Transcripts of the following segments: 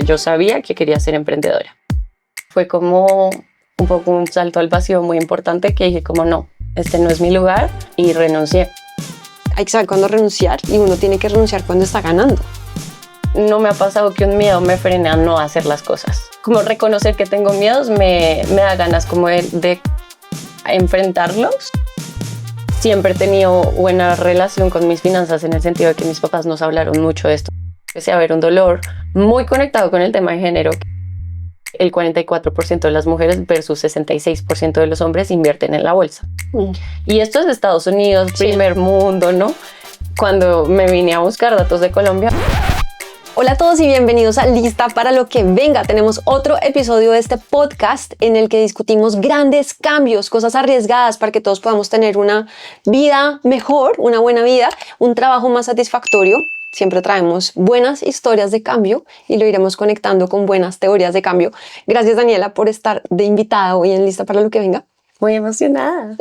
Yo sabía que quería ser emprendedora. Fue como un poco un salto al vacío muy importante que dije como no, este no es mi lugar y renuncié. Hay que saber cuándo renunciar y uno tiene que renunciar cuando está ganando. No me ha pasado que un miedo me frene a no hacer las cosas. Como reconocer que tengo miedos me da ganas como de enfrentarlos. Siempre he tenido buena relación con mis finanzas en el sentido de que mis papás nos hablaron mucho de esto. Empecé a ver un dolor muy conectado con el tema de género. El 44% de las mujeres versus 66% de los hombres invierten en la bolsa. Y esto es Estados Unidos, primer mundo, ¿no? Cuando me vine a buscar datos de Colombia. Hola a todos y bienvenidos a Lista para lo que venga. Tenemos otro episodio de este podcast en el que discutimos grandes cambios, cosas arriesgadas para que todos podamos tener una vida mejor, una buena vida, un trabajo más satisfactorio. Siempre traemos buenas historias de cambio y lo iremos conectando con buenas teorías de cambio. Gracias, Daniela, por estar de invitada hoy en Lista para lo que venga. Muy emocionada.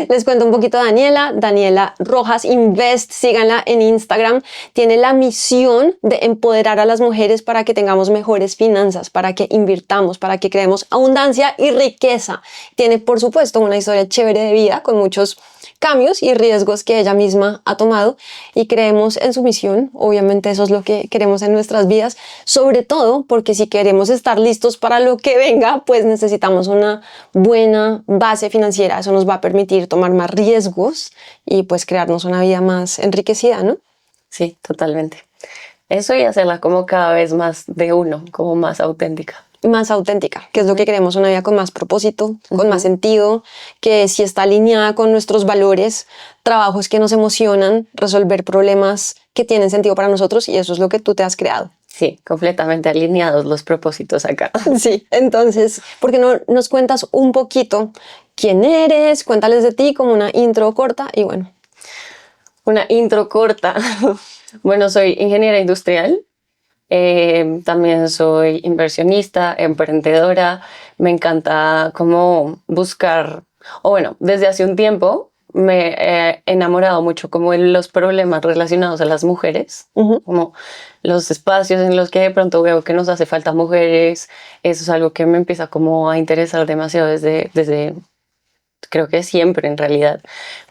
Les cuento un poquito de Daniela. Daniela Rojas Invest, síganla en Instagram. Tiene la misión de empoderar a las mujeres para que tengamos mejores finanzas, para que invirtamos, para que creemos abundancia y riqueza. Tiene, por supuesto, una historia chévere de vida con muchos cambios y riesgos que ella misma ha tomado y creemos en su misión. Obviamente eso es lo que queremos en nuestras vidas, sobre todo porque si queremos estar listos para lo que venga, pues necesitamos una buena base financiera. Eso nos va a permitir tomar más riesgos y pues crearnos una vida más enriquecida, ¿no? Sí, totalmente. Eso y hacerla como cada vez más de uno, como más auténtica. Más auténtica, que es lo que queremos, una vida con más propósito, con más sentido, que si está alineada con nuestros valores, trabajos que nos emocionan, resolver problemas que tienen sentido para nosotros, y eso es lo que tú te has creado. Sí, completamente alineados los propósitos acá. Sí, entonces, ¿por qué no nos cuentas un poquito quién eres? Cuéntales de ti como una intro corta y bueno. Una intro corta. Bueno, soy ingeniera industrial. También soy inversionista, emprendedora. Me encanta como buscar, o bueno, desde hace un tiempo me he enamorado mucho como de los problemas relacionados a las mujeres, como los espacios en los que de pronto veo que nos hace falta mujeres. Eso es algo que me empieza como a interesar demasiado desde creo que siempre en realidad,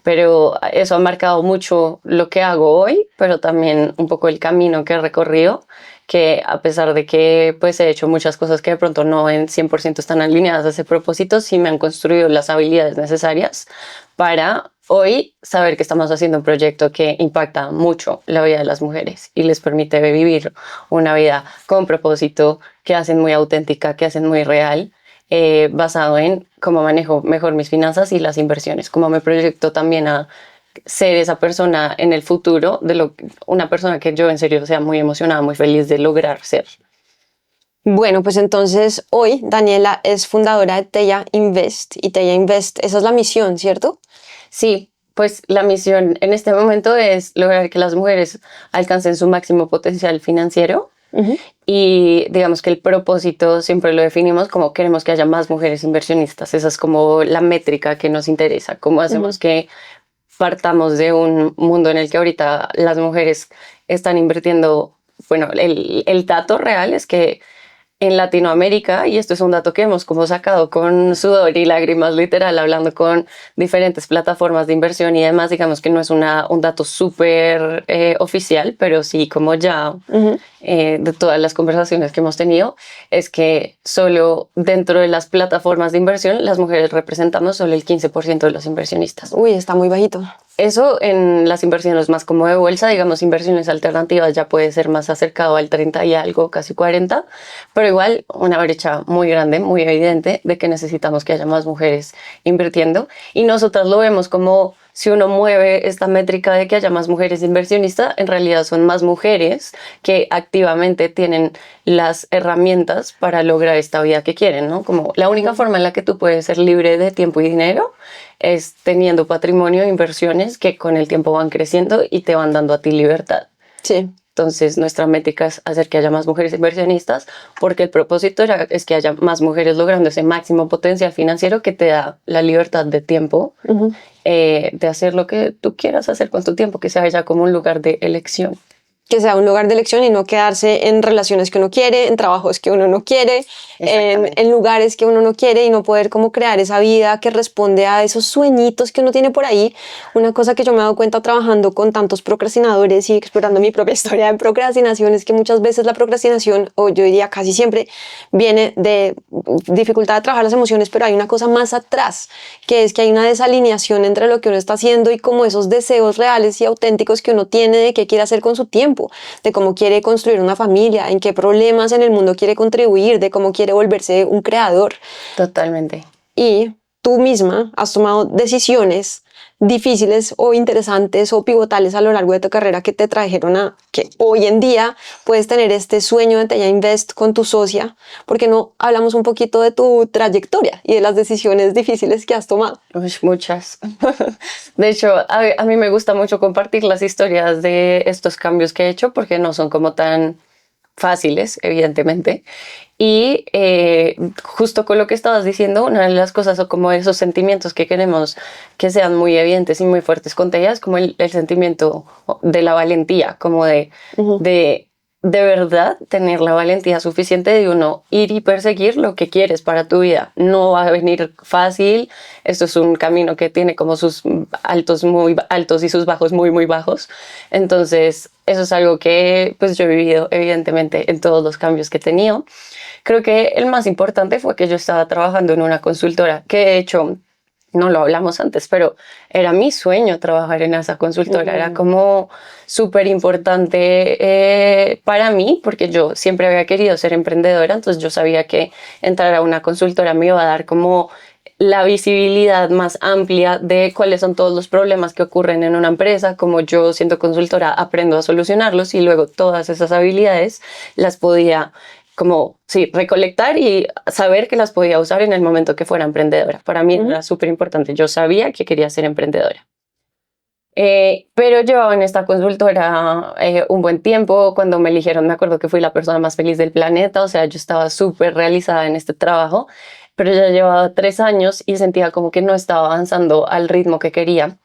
pero eso ha marcado mucho lo que hago hoy, pero también un poco el camino que he recorrido, que a pesar de que pues he hecho muchas cosas que de pronto no en 100% están alineadas a ese propósito, sí me han construido las habilidades necesarias para hoy saber que estamos haciendo un proyecto que impacta mucho la vida de las mujeres y les permite vivir una vida con propósito, que hacen muy auténtica, que hacen muy real. Basado en cómo manejo mejor mis finanzas y las inversiones, cómo me proyecto también a ser esa persona en el futuro, una persona que yo en serio sea muy emocionada, muy feliz de lograr ser. Bueno, pues entonces hoy Daniela es fundadora de Teya Invest y Teya Invest, esa es la misión, ¿cierto? Sí, pues la misión en este momento es lograr que las mujeres alcancen su máximo potencial financiero. Y digamos que el propósito siempre lo definimos como queremos que haya más mujeres inversionistas. Esa es como la métrica que nos interesa. ¿Cómo hacemos que partamos de un mundo en el que ahorita las mujeres están invirtiendo? Bueno, el dato real es que en Latinoamérica, y esto es un dato que hemos como sacado con sudor y lágrimas literal, hablando con diferentes plataformas de inversión y demás, digamos que no es un dato súper oficial, pero sí como ya de todas las conversaciones que hemos tenido, es que solo dentro de las plataformas de inversión las mujeres representamos solo el 15% de los inversionistas. Uy, está muy bajito. Eso en las inversiones más como de bolsa, digamos inversiones alternativas ya puede ser más acercado al 30 y algo, casi 40, pero igual una brecha muy grande, muy evidente de que necesitamos que haya más mujeres invirtiendo y nosotras lo vemos como si uno mueve esta métrica de que haya más mujeres inversionistas, en realidad son más mujeres que activamente tienen las herramientas para lograr esta vida que quieren, ¿no? Como la única forma en la que tú puedes ser libre de tiempo y dinero es teniendo patrimonio e inversiones que con el tiempo van creciendo y te van dando a ti libertad. Sí. Entonces nuestra métrica es hacer que haya más mujeres inversionistas porque el propósito es que haya más mujeres logrando ese máximo potencial financiero que te da la libertad de tiempo, de hacer lo que tú quieras hacer con tu tiempo, que sea ya como un lugar de elección. que sea un lugar de elección y no quedarse en relaciones que uno quiere, en trabajos que uno no quiere, en lugares que uno no quiere y no poder como crear esa vida que responde a esos sueñitos que uno tiene por ahí. Una cosa que yo me he dado cuenta trabajando con tantos procrastinadores y explorando mi propia historia de procrastinación es que muchas veces la procrastinación, o yo diría casi siempre, viene de dificultad de trabajar las emociones, pero hay una cosa más atrás, que es que hay una desalineación entre lo que uno está haciendo y como esos deseos reales y auténticos que uno tiene de qué quiere hacer con su tiempo, de cómo quiere construir una familia, en qué problemas en el mundo quiere contribuir, de cómo quiere volverse un creador. Totalmente. Y tú misma has tomado decisiones difíciles o interesantes o pivotales a lo largo de tu carrera que te trajeron a que hoy en día puedes tener este sueño de Tella Invest con tu socia. ¿Por qué no hablamos un poquito de tu trayectoria y de las decisiones difíciles que has tomado? Uy, muchas. De hecho, a mí me gusta mucho compartir las historias de estos cambios que he hecho porque no son como tan fáciles, evidentemente. Y justo con lo que estabas diciendo, una de las cosas o como esos sentimientos que queremos que sean muy evidentes y muy fuertes con Tella es como el sentimiento de la valentía, como de verdad tener la valentía suficiente de uno ir y perseguir lo que quieres para tu vida. No va a venir fácil, esto es un camino que tiene como sus altos muy altos y sus bajos muy muy bajos. Entonces eso es algo que pues yo he vivido evidentemente en todos los cambios que he tenido. Creo que el más importante fue que yo estaba trabajando en una consultora que de hecho no lo hablamos antes, pero era mi sueño trabajar en esa consultora. Era como súper importante para mí porque yo siempre había querido ser emprendedora, entonces yo sabía que entrar a una consultora me iba a dar como la visibilidad más amplia de cuáles son todos los problemas que ocurren en una empresa, como yo siendo consultora aprendo a solucionarlos y luego todas esas habilidades las podía como, sí, recolectar y saber que las podía usar en el momento que fuera emprendedora. Para mí era súper importante. Yo sabía que quería ser emprendedora. Pero llevaba en esta consultora un buen tiempo. Cuando me eligieron, me acuerdo que fui la persona más feliz del planeta. O sea, yo estaba súper realizada en este trabajo, pero ya llevaba 3 años y sentía como que no estaba avanzando al ritmo que quería.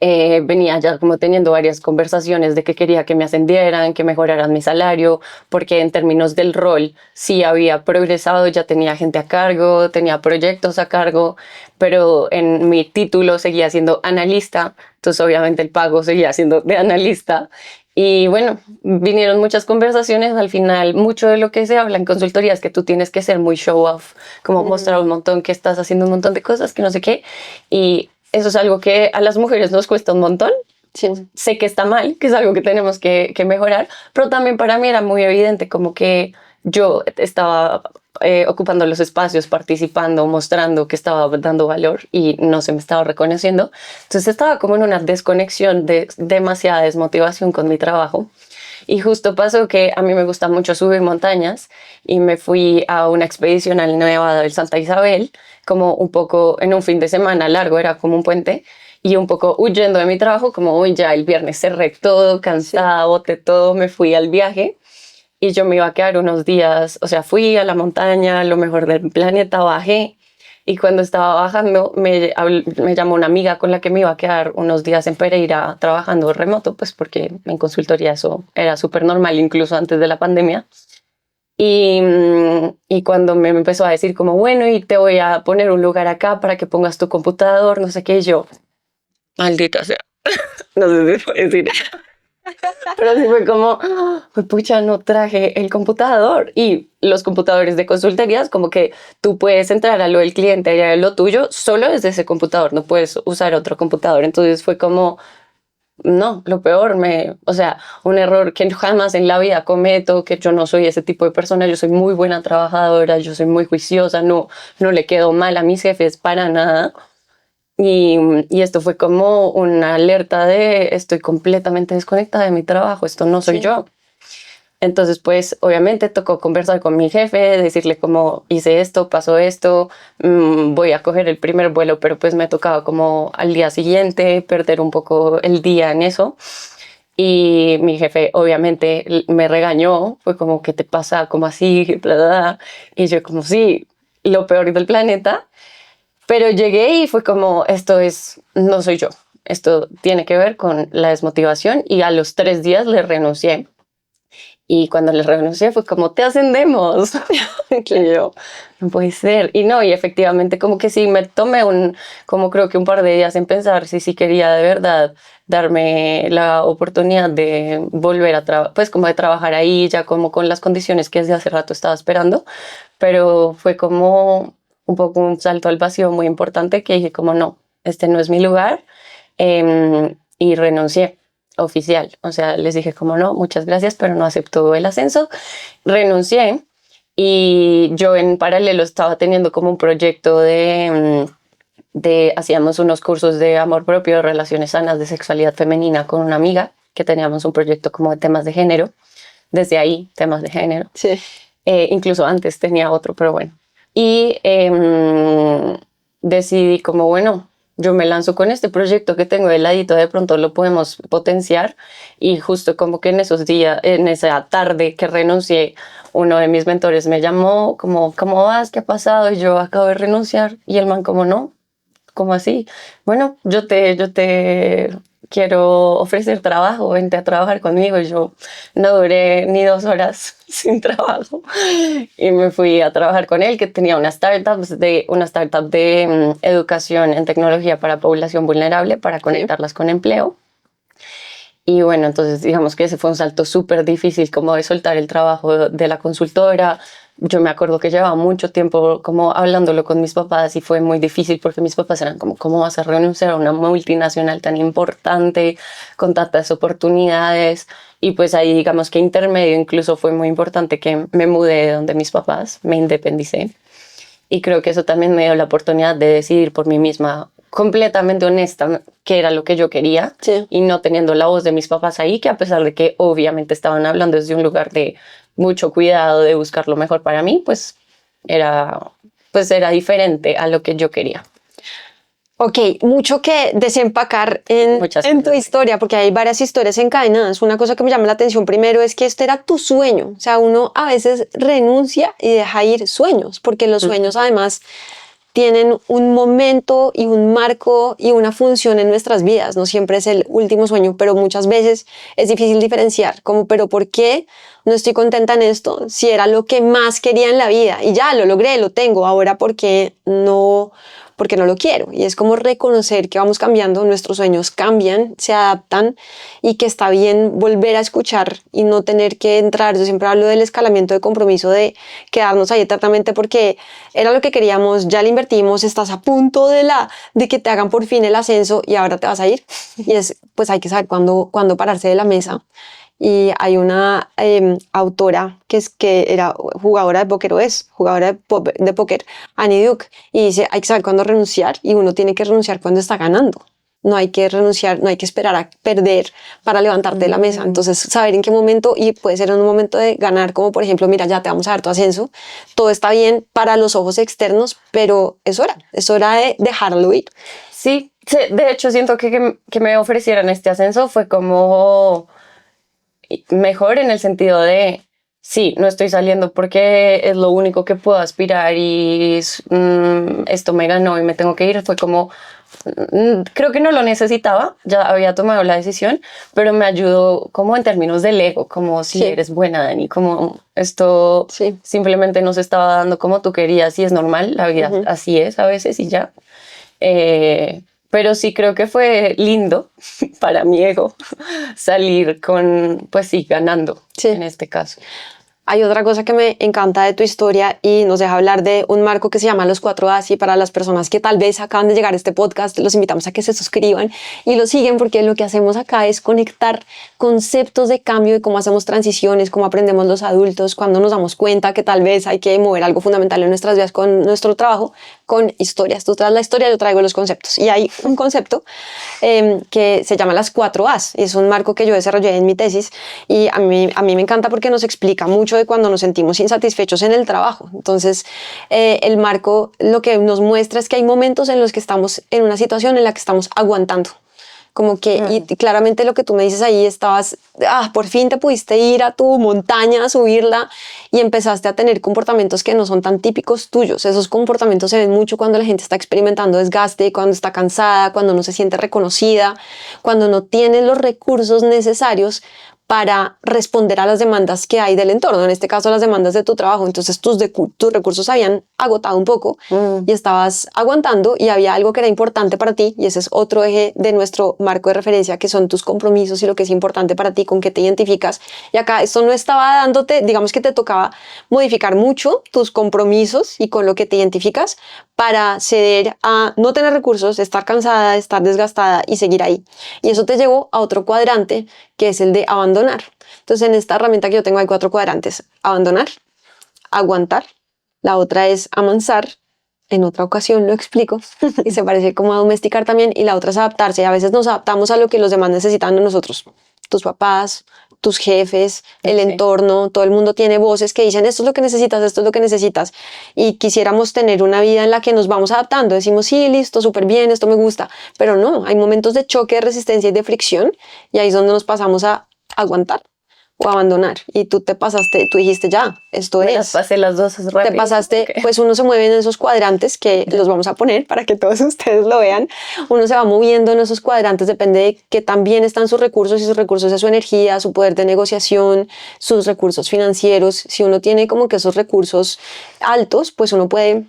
Venía ya como teniendo varias conversaciones de que quería que me ascendieran, que mejoraran mi salario, porque en términos del rol sí había progresado, ya tenía gente a cargo, tenía proyectos a cargo, pero en mi título seguía siendo analista, entonces obviamente el pago seguía siendo de analista. Y bueno, vinieron muchas conversaciones. Al final, mucho de lo que se habla en consultoría es que tú tienes que ser muy show off, como mostrar un montón que estás haciendo un montón de cosas, que no sé qué. Y eso es algo que a las mujeres nos cuesta un montón. Sí. Sé que está mal, que es algo que tenemos que mejorar, pero también para mí era muy evidente como que yo estaba ocupando los espacios, participando, mostrando que estaba dando valor y no se me estaba reconociendo. Entonces estaba como en una desconexión de demasiada desmotivación con mi trabajo. Y justo pasó que a mí me gusta mucho subir montañas y me fui a una expedición al Nevado del Santa Isabel, como un poco en un fin de semana largo, era como un puente, y un poco huyendo de mi trabajo, como hoy ya el viernes cerré todo, cansada, boté todo, me fui al viaje y yo me iba a quedar unos días, o sea, fui a la montaña, lo mejor del planeta, bajé. Y cuando estaba bajando, me llamó una amiga con la que me iba a quedar unos días en Pereira trabajando remoto, pues porque en consultoría eso era súper normal, incluso antes de la pandemia. Y cuando me empezó a decir como, bueno, y te voy a poner un lugar acá para que pongas tu computador, no sé qué, y yo, maldita sea, no sé si puedo decir eso. Pero sí fue como, pues pucha, no traje el computador. Y los computadores de consultorías, como que tú puedes entrar a lo del cliente y a lo tuyo solo desde ese computador, no puedes usar otro computador. Entonces fue como, no, lo peor, o sea, un error que jamás en la vida cometo, que yo no soy ese tipo de persona, yo soy muy buena trabajadora, yo soy muy juiciosa, no le quedo mal a mis jefes para nada. Y esto fue como una alerta de estoy completamente desconectada de mi trabajo, esto no soy yo. Entonces, pues obviamente tocó conversar con mi jefe, decirle cómo hice esto, pasó esto, voy a coger el primer vuelo, pero pues me tocaba como al día siguiente perder un poco el día en eso. Y mi jefe obviamente me regañó, fue como, ¿qué te pasa? ¿Cómo así? Bla, bla, bla. Y yo como, sí, lo peor del planeta. Pero llegué y fue como, no soy yo. esto tiene que ver con la desmotivación y a los 3 días le renuncié. Y cuando le renuncié fue como, te ascendemos. Y yo, no puede ser. Y no, y efectivamente como que sí, me tomé como creo que un par de días en pensar si sí quería de verdad darme la oportunidad de volver a trabajar, pues como de trabajar ahí, ya como con las condiciones que desde hace rato estaba esperando. Pero fue como un poco un salto al vacío muy importante que dije como, no, este no es mi lugar. Y renuncié oficial. O sea, les dije como no, muchas gracias, pero no acepto el ascenso. Renuncié y yo en paralelo estaba teniendo como un proyecto hacíamos unos cursos de amor propio, relaciones sanas, de sexualidad femenina con una amiga que teníamos un proyecto como de temas de género. Desde ahí, temas de género. Sí. Incluso antes tenía otro, pero bueno. Y decidí como, bueno, yo me lanzo con este proyecto que tengo de ladito, de pronto lo podemos potenciar. Y justo como que en esos días, en esa tarde que renuncié, uno de mis mentores me llamó como, ¿cómo vas? ¿Qué ha pasado? Y yo acabo de renunciar. Y el man como, no, ¿cómo así? Bueno, yo te quiero ofrecer trabajo, vente a trabajar conmigo. Y yo no duré ni 2 horas sin trabajo y me fui a trabajar con él, que tenía una startup de educación en tecnología para población vulnerable, para conectarlas con empleo. Y bueno, entonces digamos que ese fue un salto súper difícil, como de soltar el trabajo de la consultora. Yo me acuerdo que llevaba mucho tiempo como hablándolo con mis papás y fue muy difícil porque mis papás eran como, ¿cómo vas a renunciar a una multinacional tan importante con tantas oportunidades? Y pues ahí digamos que intermedio incluso fue muy importante que me mudé de donde mis papás, me independicé. Y creo que eso también me dio la oportunidad de decidir por mí misma, completamente honesta, qué era lo que yo quería. Sí. Y no teniendo la voz de mis papás ahí, que a pesar de que obviamente estaban hablando desde un lugar de mucho cuidado, de buscar lo mejor para mí, pues era diferente a lo que yo quería. Ok, mucho que desempacar en tu historia, porque hay varias historias encadenadas. Una cosa que me llama la atención primero es que este era tu sueño. O sea, uno a veces renuncia y deja ir sueños, porque los sueños además tienen un momento y un marco y una función en nuestras vidas. No siempre es el último sueño, pero muchas veces es difícil diferenciar, como, pero ¿por qué no estoy contenta en esto? Si era lo que más quería en la vida y ya lo logré, lo tengo, ahora ¿por qué no lo quiero? Y es como reconocer que vamos cambiando, nuestros sueños cambian, se adaptan y que está bien volver a escuchar y no tener que entrar. Yo siempre hablo del escalamiento de compromiso, de quedarnos ahí eternamente porque era lo que queríamos, ya le invertimos, estás a punto de que te hagan por fin el ascenso y ahora te vas a ir. Y pues hay que saber cuándo pararse de la mesa. Y hay una autora que era jugadora de póker, o es jugadora de póker, Annie Duke, y dice, hay que saber cuándo renunciar, y uno tiene que renunciar cuando está ganando. No hay que renunciar, no hay que esperar a perder para levantarte de la mesa. Entonces, saber en qué momento, y puede ser en un momento de ganar, como por ejemplo, mira, ya te vamos a dar tu ascenso, todo está bien para los ojos externos, pero es hora de dejarlo ir. Sí, de hecho siento que me ofrecieran este ascenso fue como mejor en el sentido de, sí, no estoy saliendo porque es lo único que puedo aspirar y esto me ganó y me tengo que ir. Fue como, creo que no lo necesitaba, ya había tomado la decisión, pero me ayudó como en términos del ego, como si eres buena, Dani, como esto simplemente no se estaba dando como tú querías y es normal, la vida así es a veces y ya. Pero sí creo que fue lindo para mi ego salir pues sí, ganando en este caso. Hay otra cosa que me encanta de tu historia y nos deja hablar de un marco que se llama Los 4As, y para las personas que tal vez acaban de llegar a este podcast, los invitamos a que se suscriban y lo siguen, porque lo que hacemos acá es conectar conceptos de cambio, de cómo hacemos transiciones, cómo aprendemos los adultos, cuando nos damos cuenta que tal vez hay que mover algo fundamental en nuestras vidas con nuestro trabajo, con historias. Tú traes la historia, yo traigo los conceptos. Y hay un concepto que se llama las 4As. Es un marco que yo desarrollé en mi tesis y a mí me encanta porque nos explica mucho de cuando nos sentimos insatisfechos en el trabajo. Entonces, el marco lo que nos muestra es que hay momentos en los que estamos en una situación en la que estamos aguantando, Como que, y claramente lo que tú me dices ahí, estabas, por fin te pudiste ir a tu montaña a subirla y empezaste a tener comportamientos que no son tan típicos tuyos. Esos comportamientos se ven mucho cuando la gente está experimentando desgaste, cuando está cansada, cuando no se siente reconocida, cuando no tiene los recursos necesarios para responder a las demandas que hay del entorno, en este caso las demandas de tu trabajo. Entonces tus recursos habían agotado un poco y estabas aguantando, y había algo que era importante para ti, y ese es otro eje de nuestro marco de referencia, que son tus compromisos y lo que es importante para ti, con qué te identificas. Y acá esto no estaba dándote, digamos que te tocaba modificar mucho tus compromisos y con lo que te identificas para ceder a no tener recursos, estar cansada, estar desgastada y seguir ahí. Y eso te llevó a otro cuadrante, que es el de abandonar. Entonces, en esta herramienta que yo tengo hay 4 cuadrantes: abandonar, aguantar, la otra es amansar, en otra ocasión lo explico, y se parece como a domesticar también, y la otra es adaptarse. Y a veces nos adaptamos a lo que los demás necesitan de nosotros, tus papás, tus jefes, el entorno, todo el mundo tiene voces que dicen esto es lo que necesitas, esto es lo que necesitas, y quisiéramos tener una vida en la que nos vamos adaptando, decimos sí, listo, súper bien, esto me gusta, pero no, hay momentos de choque, de resistencia y de fricción, y ahí es donde nos pasamos a aguantar o abandonar, y tú te pasaste, tú dijiste ya, esto Me es. las pasé las dos rápido. Te pasaste, Okay. pues uno se mueve en esos cuadrantes que los vamos a poner para que todos ustedes lo vean. Uno se va moviendo en esos cuadrantes, depende de que también están sus recursos, y sus recursos es su energía, su poder de negociación, sus recursos financieros. Si uno tiene como que esos recursos altos, pues uno puede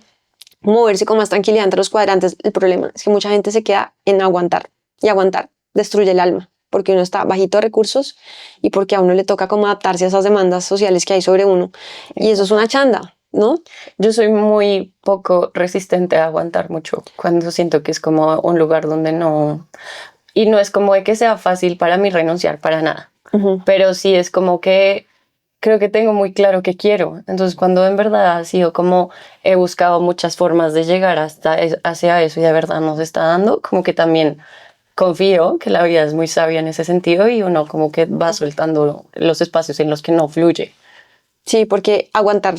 moverse con más tranquilidad entre los cuadrantes. El problema es que mucha gente se queda en aguantar, y aguantar destruye el alma, porque uno está bajito de recursos y porque a uno le toca como adaptarse a esas demandas sociales que hay sobre uno. Y eso es una chanda, ¿no? Yo soy muy poco resistente a aguantar mucho cuando siento que es como un lugar donde no... Y no es como de que sea fácil para mí renunciar para nada. Pero sí es como que creo que tengo muy claro qué quiero. Entonces cuando en verdad ha sido como he buscado muchas formas de llegar hacia eso y de verdad nos está dando, como que también confío que la vida es muy sabia en ese sentido y uno como que va soltando los espacios en los que no fluye. Sí, porque aguantar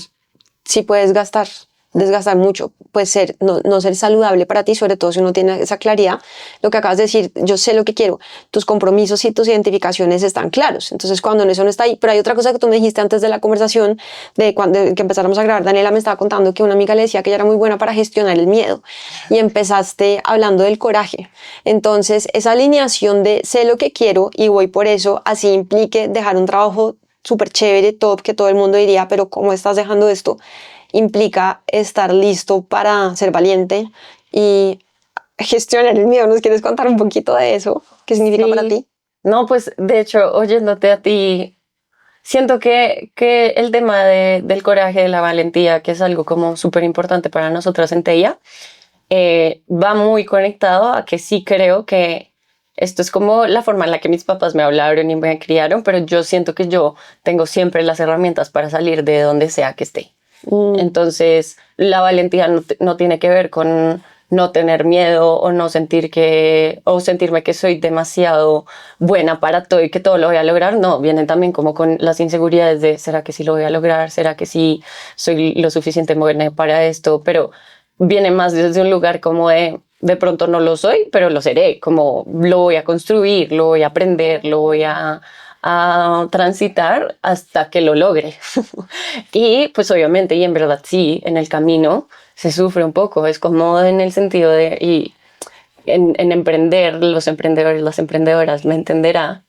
sí puede desgastar mucho, puede ser no ser saludable para ti, sobre todo si uno tiene esa claridad. Lo que acabas de decir, yo sé lo que quiero, tus compromisos y tus identificaciones están claros. Entonces cuando eso no está ahí, pero hay otra cosa que tú me dijiste antes de la conversación, de cuando que empezáramos a grabar. Daniela me estaba contando que una amiga le decía que ella era muy buena para gestionar el miedo, y empezaste hablando del coraje. Entonces esa alineación de sé lo que quiero y voy por eso, así implique dejar un trabajo súper chévere, top, que todo el mundo diría, pero ¿cómo estás dejando esto? Implica estar listo para ser valiente y gestionar el miedo. ¿Nos quieres contar un poquito de eso? ¿Qué significa para ti? No, pues de hecho, oyéndote a ti, siento que el tema del coraje, de la valentía, que es algo como súper importante para nosotras en TEIA, va muy conectado a que sí creo que esto es como la forma en la que mis papás me hablaron y me criaron, pero yo siento que yo tengo siempre las herramientas para salir de donde sea que esté. Entonces, la valentía no tiene que ver con no tener miedo o no sentir o sentirme que soy demasiado buena para todo y que todo lo voy a lograr. No, vienen también como con las inseguridades de ¿será que sí lo voy a lograr? ¿Será que sí soy lo suficiente buena para esto? Pero viene más desde un lugar como de pronto no lo soy, pero lo seré, como lo voy a construir, lo voy a aprender, lo voy a transitar hasta que lo logre. Y pues obviamente, y en verdad sí, en el camino se sufre un poco, es como en el sentido de, y en emprender, los emprendedores, las emprendedoras me entenderán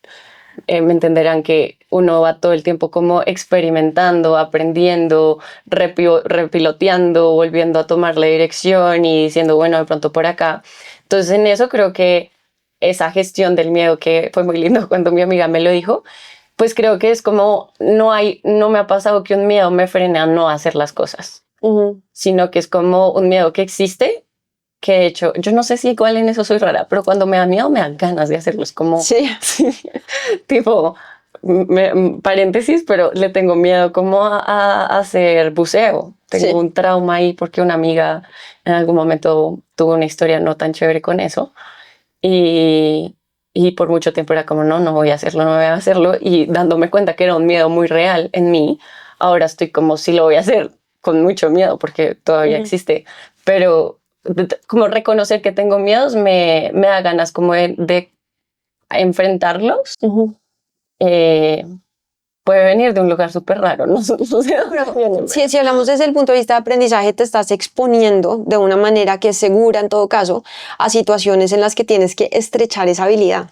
que uno va todo el tiempo como experimentando, aprendiendo, repiloteando, volviendo a tomar la dirección y diciendo, bueno, de pronto por acá. Entonces en eso creo que esa gestión del miedo, que fue muy lindo cuando mi amiga me lo dijo, pues creo que es como, no me ha pasado que un miedo me frene a no hacer las cosas, sino que es como un miedo que existe, que de hecho, yo no sé si igual en eso soy rara, pero cuando me da miedo me dan ganas de hacerlo, es como, sí. tipo, paréntesis, pero le tengo miedo como a hacer buceo. Tengo un trauma ahí porque una amiga en algún momento tuvo una historia no tan chévere con eso. Y por mucho tiempo era como, no voy a hacerlo, no voy a hacerlo. Y dándome cuenta que era un miedo muy real en mí, ahora estoy como, sí lo voy a hacer con mucho miedo porque todavía existe. Pero como reconocer que tengo miedos me da ganas como de enfrentarlos, Ujú. puede venir de un lugar súper raro, no sé de dónde viene. Si hablamos desde el punto de vista de aprendizaje, te estás exponiendo de una manera que es segura en todo caso a situaciones en las que tienes que estrechar esa habilidad.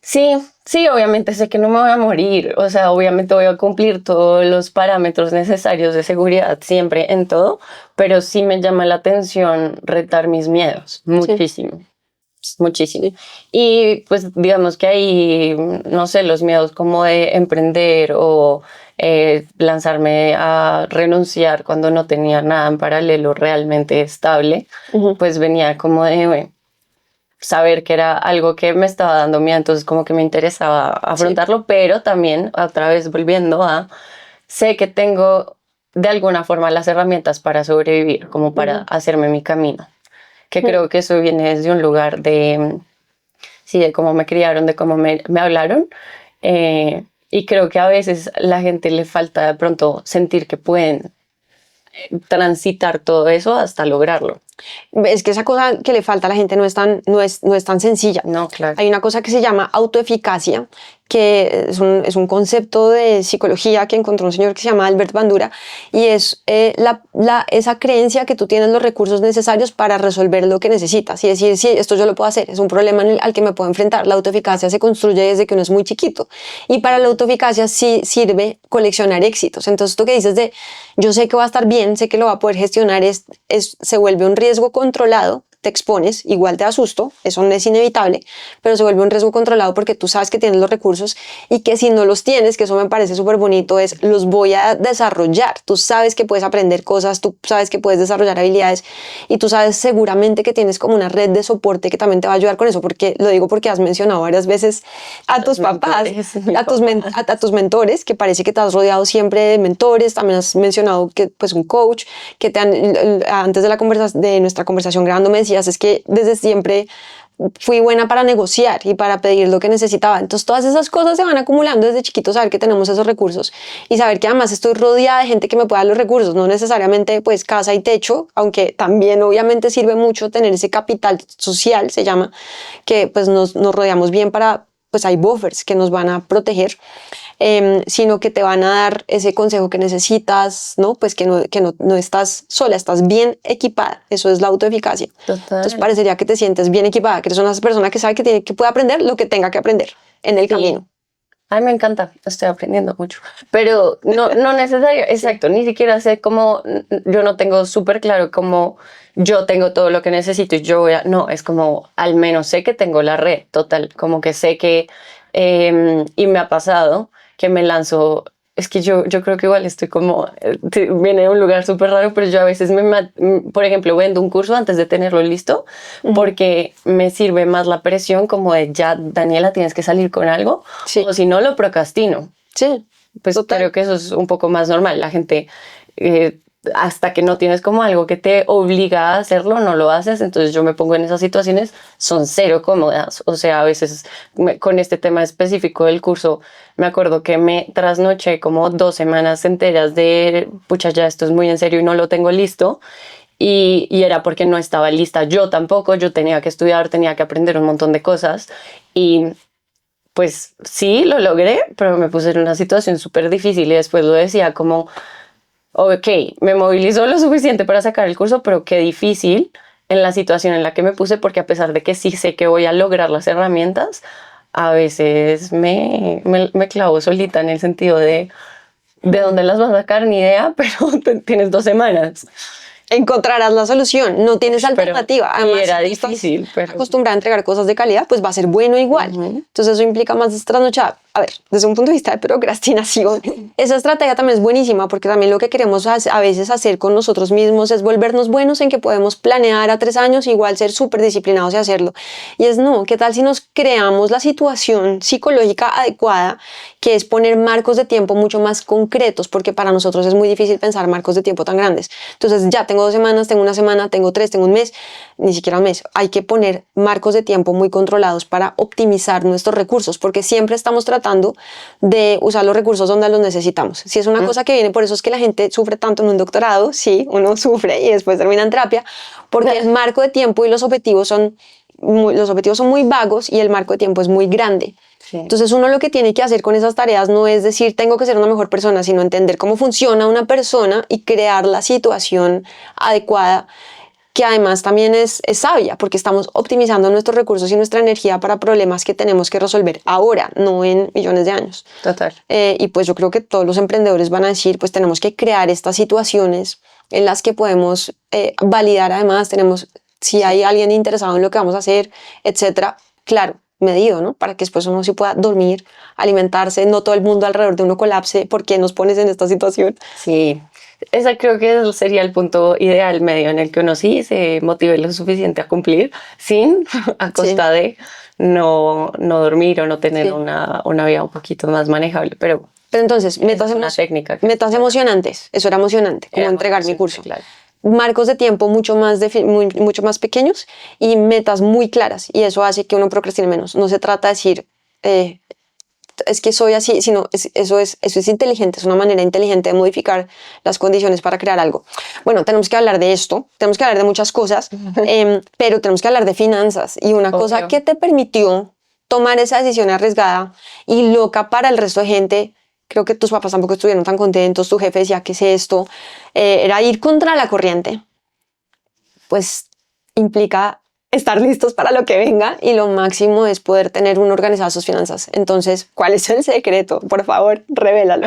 Sí, sí, obviamente sé que no me voy a morir, o sea, obviamente voy a cumplir todos los parámetros necesarios de seguridad siempre en todo, pero sí me llama la atención retar mis miedos, muchísimo, muchísimo. Y pues digamos que ahí, no sé, los miedos como de emprender o lanzarme a renunciar cuando no tenía nada en paralelo realmente estable, pues venía como de saber que era algo que me estaba dando miedo, entonces como que me interesaba afrontarlo, pero también otra vez volviendo a, sé que tengo de alguna forma las herramientas para sobrevivir, como para hacerme mi camino, que creo que eso viene desde un lugar de, sí, de cómo me criaron, de cómo me hablaron, y creo que a veces la gente le falta de pronto sentir que pueden transitar todo eso hasta lograrlo. Es que esa cosa que le falta a la gente no es tan sencilla. No, claro. Hay una cosa que se llama autoeficacia, que es un concepto de psicología que encontró un señor que se llama Albert Bandura, y es esa creencia que tú tienes los recursos necesarios para resolver lo que necesitas y decir, sí, esto yo lo puedo hacer, es un problema al que me puedo enfrentar. La autoeficacia se construye desde que uno es muy chiquito, y para la autoeficacia sí sirve coleccionar éxitos. Entonces, esto que dices de yo sé que va a estar bien, sé que lo va a poder gestionar, se vuelve un riesgo controlado. Te expones, igual te da susto, eso no es inevitable, pero se vuelve un riesgo controlado porque tú sabes que tienes los recursos y que si no los tienes, que eso me parece súper bonito, es los voy a desarrollar. Tú sabes que puedes aprender cosas, tú sabes que puedes desarrollar habilidades y tú sabes seguramente que tienes como una red de soporte que también te va a ayudar con eso, porque lo digo porque has mencionado varias veces a tus papás, a tus mentores, que parece que te has rodeado siempre de mentores, también has mencionado que pues un coach, que te han, antes de nuestra conversación grabando me decías, es que desde siempre fui buena para negociar y para pedir lo que necesitaba. Entonces todas esas cosas se van acumulando desde chiquitos, saber que tenemos esos recursos y saber que además estoy rodeada de gente que me pueda dar los recursos, no necesariamente pues casa y techo, aunque también obviamente sirve mucho tener ese capital social, se llama, que pues nos rodeamos bien para, pues hay buffers que nos van a proteger. Sino que te van a dar ese consejo que necesitas, ¿no? Pues que no estás sola, estás bien equipada. Eso es la autoeficacia. Total. Entonces parecería que te sientes bien equipada, que eres una persona que sabe que puede aprender lo que tenga que aprender en el camino. Ay, me encanta, estoy aprendiendo mucho. Pero no necesario, exacto, ni siquiera sé cómo, yo no tengo súper claro cómo yo tengo todo lo que necesito y yo no, es como, al menos sé que tengo la red, total, como que sé que, y me ha pasado que me lanzo, es que yo creo que igual estoy como, viene de un lugar súper raro, pero yo a veces por ejemplo, vendo un curso antes de tenerlo listo, porque me sirve más la presión como de ya, Daniela, tienes que salir con algo, o si no, lo procrastino. Sí. Pues total. Creo que eso es un poco más normal. La gente, hasta que no tienes como algo que te obliga a hacerlo, no lo haces. Entonces yo me pongo en esas situaciones, son cero cómodas. O sea, a veces con este tema específico del curso, me acuerdo que me trasnoché como 2 semanas enteras de, pucha, ya esto es muy en serio y no lo tengo listo. Y era porque no estaba lista. Yo tampoco, yo tenía que estudiar, tenía que aprender un montón de cosas. Y pues sí, lo logré, pero me puse en una situación súper difícil y después lo decía como, ok, me movilizó lo suficiente para sacar el curso, pero qué difícil en la situación en la que me puse, porque a pesar de que sí sé que voy a lograr las herramientas, a veces me clavo solita en el sentido de dónde las vas a sacar, ni idea, pero tienes 2 semanas. Encontrarás la solución, no tienes alternativa. Además, y era si difícil, estás acostumbrada a entregar cosas de calidad, pues va a ser bueno igual. Entonces eso implica más trasnochada. A ver, desde un punto de vista de procrastinación, esa estrategia también es buenísima, porque también lo que queremos a veces hacer con nosotros mismos es volvernos buenos en que podemos planear a 3 años, igual ser súper disciplinados y hacerlo. Y es no, ¿qué tal si nos creamos la situación psicológica adecuada, que es poner marcos de tiempo mucho más concretos, porque para nosotros es muy difícil pensar marcos de tiempo tan grandes? Entonces ya tengo 2 semanas, tengo 1 semana, tengo 3, tengo un mes, ni siquiera un mes. Hay que poner marcos de tiempo muy controlados para optimizar nuestros recursos, porque siempre estamos tratando de usar los recursos donde los necesitamos. Si es una cosa que viene, por eso es que la gente sufre tanto en un doctorado, sí, uno sufre y después termina en terapia, porque el marco de tiempo y los objetivos son los objetivos son muy vagos y el marco de tiempo es muy grande. Sí. Entonces uno lo que tiene que hacer con esas tareas no es decir tengo que ser una mejor persona, sino entender cómo funciona una persona y crear la situación adecuada, que además también es sabia, porque estamos optimizando nuestros recursos y nuestra energía para problemas que tenemos que resolver ahora, no en millones de años. Total. Y pues yo creo que todos los emprendedores van a decir, pues tenemos que crear estas situaciones en las que podemos validar, además tenemos, si hay alguien interesado en lo que vamos a hacer, etcétera, claro, medido, ¿no? Para que después uno sí pueda dormir, alimentarse, no todo el mundo alrededor de uno colapse. ¿Por qué nos pones en esta situación? Sí, esa creo que sería el punto ideal medio en el que uno sí se motive lo suficiente a cumplir sin a costa de no dormir o no tener una vida un poquito más manejable, pero entonces, una técnica. Metas emocionantes, eso era emocionante, como entregar mi curso. Claro. Marcos de tiempo mucho mucho más pequeños y metas muy claras, y eso hace que uno procrastine menos. No se trata de decir, es que soy así, sino eso es inteligente, es una manera inteligente de modificar las condiciones para crear algo. Bueno, tenemos que hablar de esto, tenemos que hablar de muchas cosas, pero tenemos que hablar de finanzas, y una cosa que te permitió tomar esa decisión arriesgada y loca para el resto de gente. Creo que tus papás tampoco estuvieron tan contentos, tu jefe decía, ¿qué es esto? Era ir contra la corriente. Pues implica estar listos para lo que venga, y lo máximo es poder tener uno organizado sus finanzas. Entonces, ¿cuál es el secreto? Por favor, revélalo.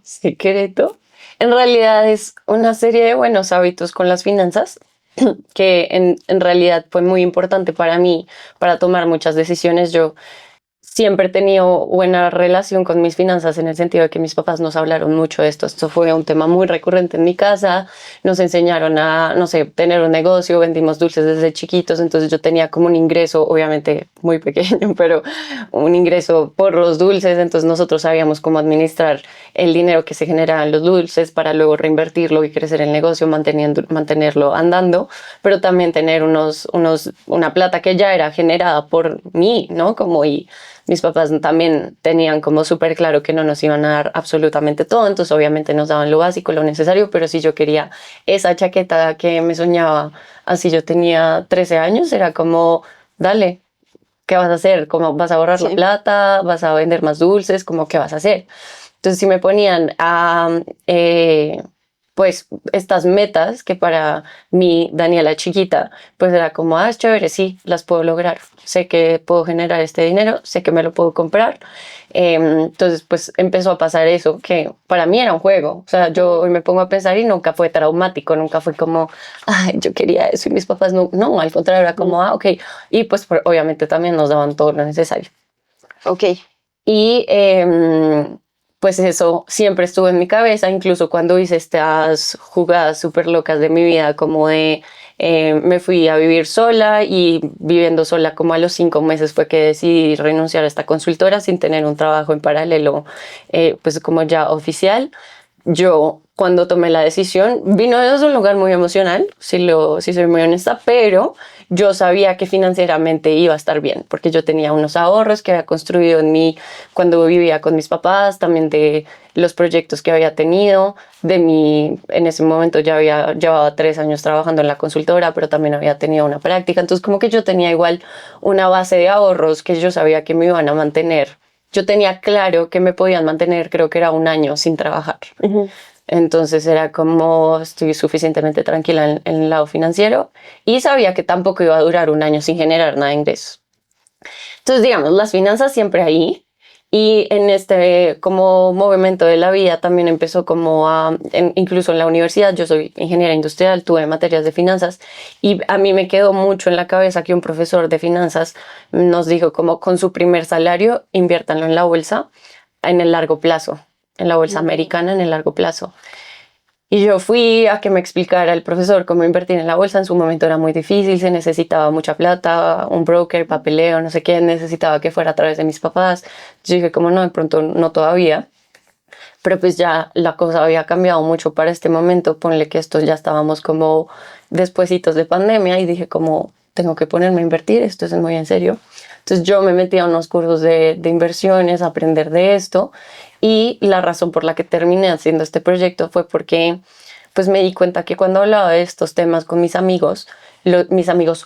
¿Secreto? En realidad es una serie de buenos hábitos con las finanzas que en realidad fue muy importante para mí, para tomar muchas decisiones. Yo siempre he tenido buena relación con mis finanzas en el sentido de que mis papás nos hablaron mucho de esto. Esto fue un tema muy recurrente en mi casa. Nos enseñaron a, no sé, tener un negocio, vendimos dulces desde chiquitos, entonces yo tenía como un ingreso, obviamente muy pequeño, pero un ingreso por los dulces, entonces nosotros sabíamos cómo administrar el dinero que se generaba en los dulces para luego reinvertirlo y crecer el negocio, mantenerlo andando, pero también tener una plata que ya era generada por mí, ¿no? Como y mis papás también tenían como súper claro que no nos iban a dar absolutamente todo, entonces obviamente nos daban lo básico, lo necesario, pero si yo quería esa chaqueta que me soñaba, así yo tenía 13 años, era como, dale, ¿qué vas a hacer? ¿Cómo vas a ahorrar la plata? ¿Vas a vender más dulces? ¿Cómo qué vas a hacer? Entonces si me ponían a... pues estas metas que para mí, Daniela chiquita, pues era como, es chévere, sí, las puedo lograr. Sé que puedo generar este dinero, sé que me lo puedo comprar. Entonces, pues empezó a pasar eso, que para mí era un juego. O sea, yo hoy me pongo a pensar y nunca fue traumático, nunca fue como, ay, yo quería eso y mis papás no, al contrario, era como, ok. Y pues obviamente también nos daban todo lo necesario. Ok. Y pues eso siempre estuvo en mi cabeza, incluso cuando hice estas jugadas súper locas de mi vida, como de me fui a vivir sola, y viviendo sola como a los 5 meses fue que decidí renunciar a esta consultora sin tener un trabajo en paralelo, pues como ya oficial. Yo cuando tomé la decisión vino desde un lugar muy emocional, si soy muy honesta, pero yo sabía que financieramente iba a estar bien, porque yo tenía unos ahorros que había construido en mí cuando vivía con mis papás, también de los proyectos que había tenido, en ese momento llevaba 3 años trabajando en la consultora, pero también había tenido una práctica, entonces como que yo tenía igual una base de ahorros que yo sabía que me iban a mantener. Yo tenía claro que me podían mantener, creo que era 1 año sin trabajar. Uh-huh. Entonces era como, estoy suficientemente tranquila en el lado financiero, y sabía que tampoco iba a durar 1 año sin generar nada de ingresos. Entonces, digamos, las finanzas siempre ahí, y en este como movimiento de la vida también empezó como incluso en la universidad, yo soy ingeniera industrial, tuve materias de finanzas, y a mí me quedó mucho en la cabeza que un profesor de finanzas nos dijo como con su primer salario, inviértanlo en la bolsa en el largo plazo, en la bolsa americana en el largo plazo. Y yo fui a que me explicara el profesor cómo invertir en la bolsa. En su momento era muy difícil, se necesitaba mucha plata, un broker, papeleo, no sé qué, necesitaba que fuera a través de mis papás. Yo dije, como no, de pronto no todavía. Pero pues ya la cosa había cambiado mucho para este momento. Ponle que esto ya estábamos como despuesitos de pandemia, y dije como, tengo que ponerme a invertir, esto es muy en serio. Entonces yo me metí a unos cursos de inversiones, a aprender de esto, y la razón por la que terminé haciendo este proyecto fue porque pues me di cuenta que cuando hablaba de estos temas con mis amigos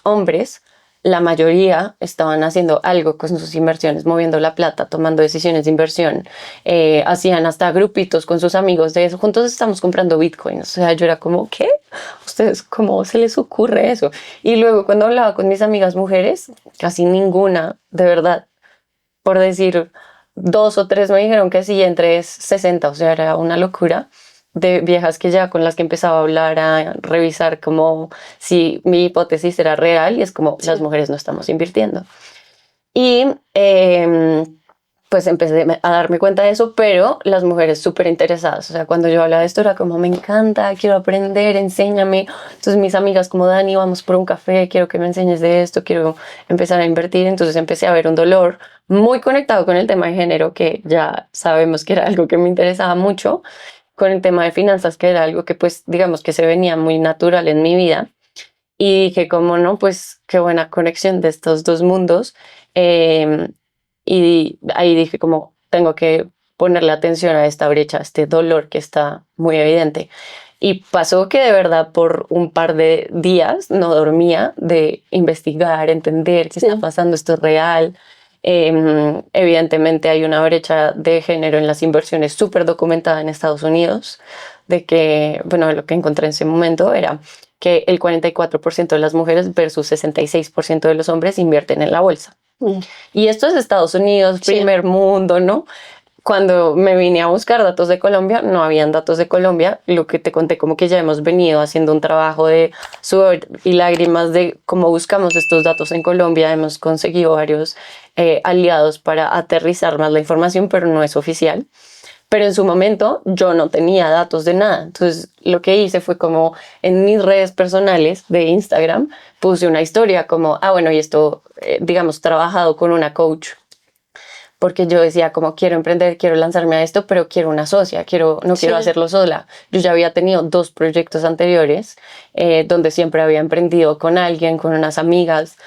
hombres, la mayoría estaban haciendo algo con sus inversiones, moviendo la plata, tomando decisiones de inversión, hacían hasta grupitos con sus amigos de eso, juntos estamos comprando Bitcoin. O sea, yo era como, ¿qué? ¿Ustedes cómo se les ocurre eso? Y luego cuando hablaba con mis amigas mujeres, casi ninguna, de verdad, por decir 2 o 3 me dijeron que sí, entre 60, o sea, era una locura de viejas que ya con las que empezaba a hablar, a revisar como si mi hipótesis era real y es como las mujeres no estamos invirtiendo. Y pues empecé a darme cuenta de eso, pero las mujeres súper interesadas. O sea, cuando yo hablaba de esto era como, me encanta, quiero aprender, enséñame. Entonces mis amigas como, Dani, vamos por un café, quiero que me enseñes de esto, quiero empezar a invertir. Entonces empecé a ver un dolor muy conectado con el tema de género, que ya sabemos que era algo que me interesaba mucho, con el tema de finanzas, que era algo que pues digamos que se venía muy natural en mi vida. Y dije, como no, pues qué buena conexión de estos dos mundos. Eh, y ahí dije, como tengo que ponerle atención a esta brecha, a este dolor que está muy evidente. Y pasó que de verdad por un par de días no dormía de investigar, entender qué está pasando, esto es real. Evidentemente hay una brecha de género en las inversiones súper documentada en Estados Unidos, de que, bueno, lo que encontré en ese momento era que el 44% de las mujeres versus 66% de los hombres invierten en la bolsa. Y esto es Estados Unidos, primer mundo, ¿no? Cuando me vine a buscar datos de Colombia, no habían datos de Colombia. Lo que te conté, como que ya hemos venido haciendo un trabajo de sudor y lágrimas de cómo buscamos estos datos en Colombia. Hemos conseguido varios aliados para aterrizar más la información, pero no es oficial. Pero en su momento yo no tenía datos de nada. Entonces lo que hice fue como en mis redes personales de Instagram puse una historia como, bueno, y esto, digamos, trabajado con una coach. Porque yo decía como quiero emprender, quiero lanzarme a esto, pero quiero una socia, no quiero hacerlo sola. Yo ya había tenido 2 proyectos anteriores donde siempre había emprendido con alguien, con unas amigas.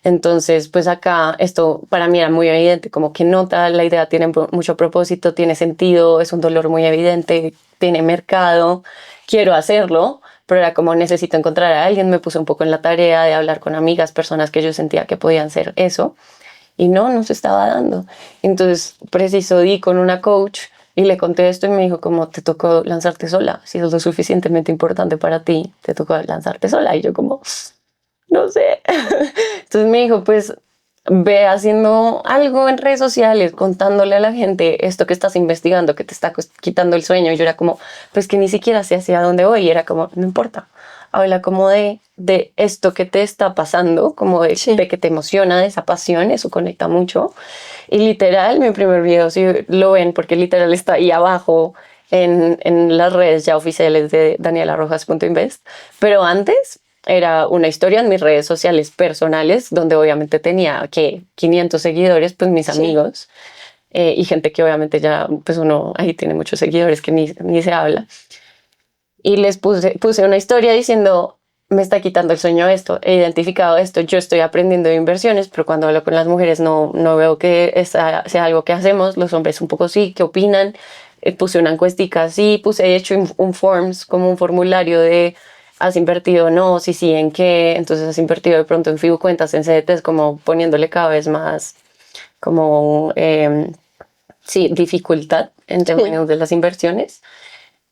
Entonces, pues acá esto para mí era muy evidente, como que nota, la idea tiene mucho propósito, tiene sentido, es un dolor muy evidente, tiene mercado, quiero hacerlo, pero era como necesito encontrar a alguien. Me puse un poco en la tarea de hablar con amigas, personas que yo sentía que podían ser eso. Y no se estaba dando. Entonces, preciso di con una coach y le conté esto y me dijo como, te tocó lanzarte sola. Si es lo suficientemente importante para ti, te tocó lanzarte sola. Y yo como, no sé. Entonces me dijo, pues ve haciendo algo en redes sociales, contándole a la gente esto que estás investigando, que te está quitando el sueño. Y yo era como, pues que ni siquiera sé hacia dónde voy. Y era como, no importa. Habla como de esto que te está pasando, como de que te emociona, de esa pasión, eso conecta mucho. Y literal, mi primer video, si lo ven, porque literal está ahí abajo en las redes ya oficiales de danielarojas.invest, pero antes era una historia en mis redes sociales personales, donde obviamente tenía que 500 seguidores, pues mis amigos, y gente que obviamente ya, pues uno ahí tiene muchos seguidores que ni se habla. Y les puse una historia diciendo, me está quitando el sueño esto, he identificado esto, yo estoy aprendiendo de inversiones, pero cuando hablo con las mujeres no veo que sea algo que hacemos, los hombres un poco sí, ¿qué opinan? Puse una encuestica así, puse de hecho un forms, como un formulario de ¿has invertido? No, sí, ¿en qué? Entonces has invertido de pronto en Fibu Cuentas, en CDTs, como poniéndole cada vez más como, dificultad en términos de las inversiones.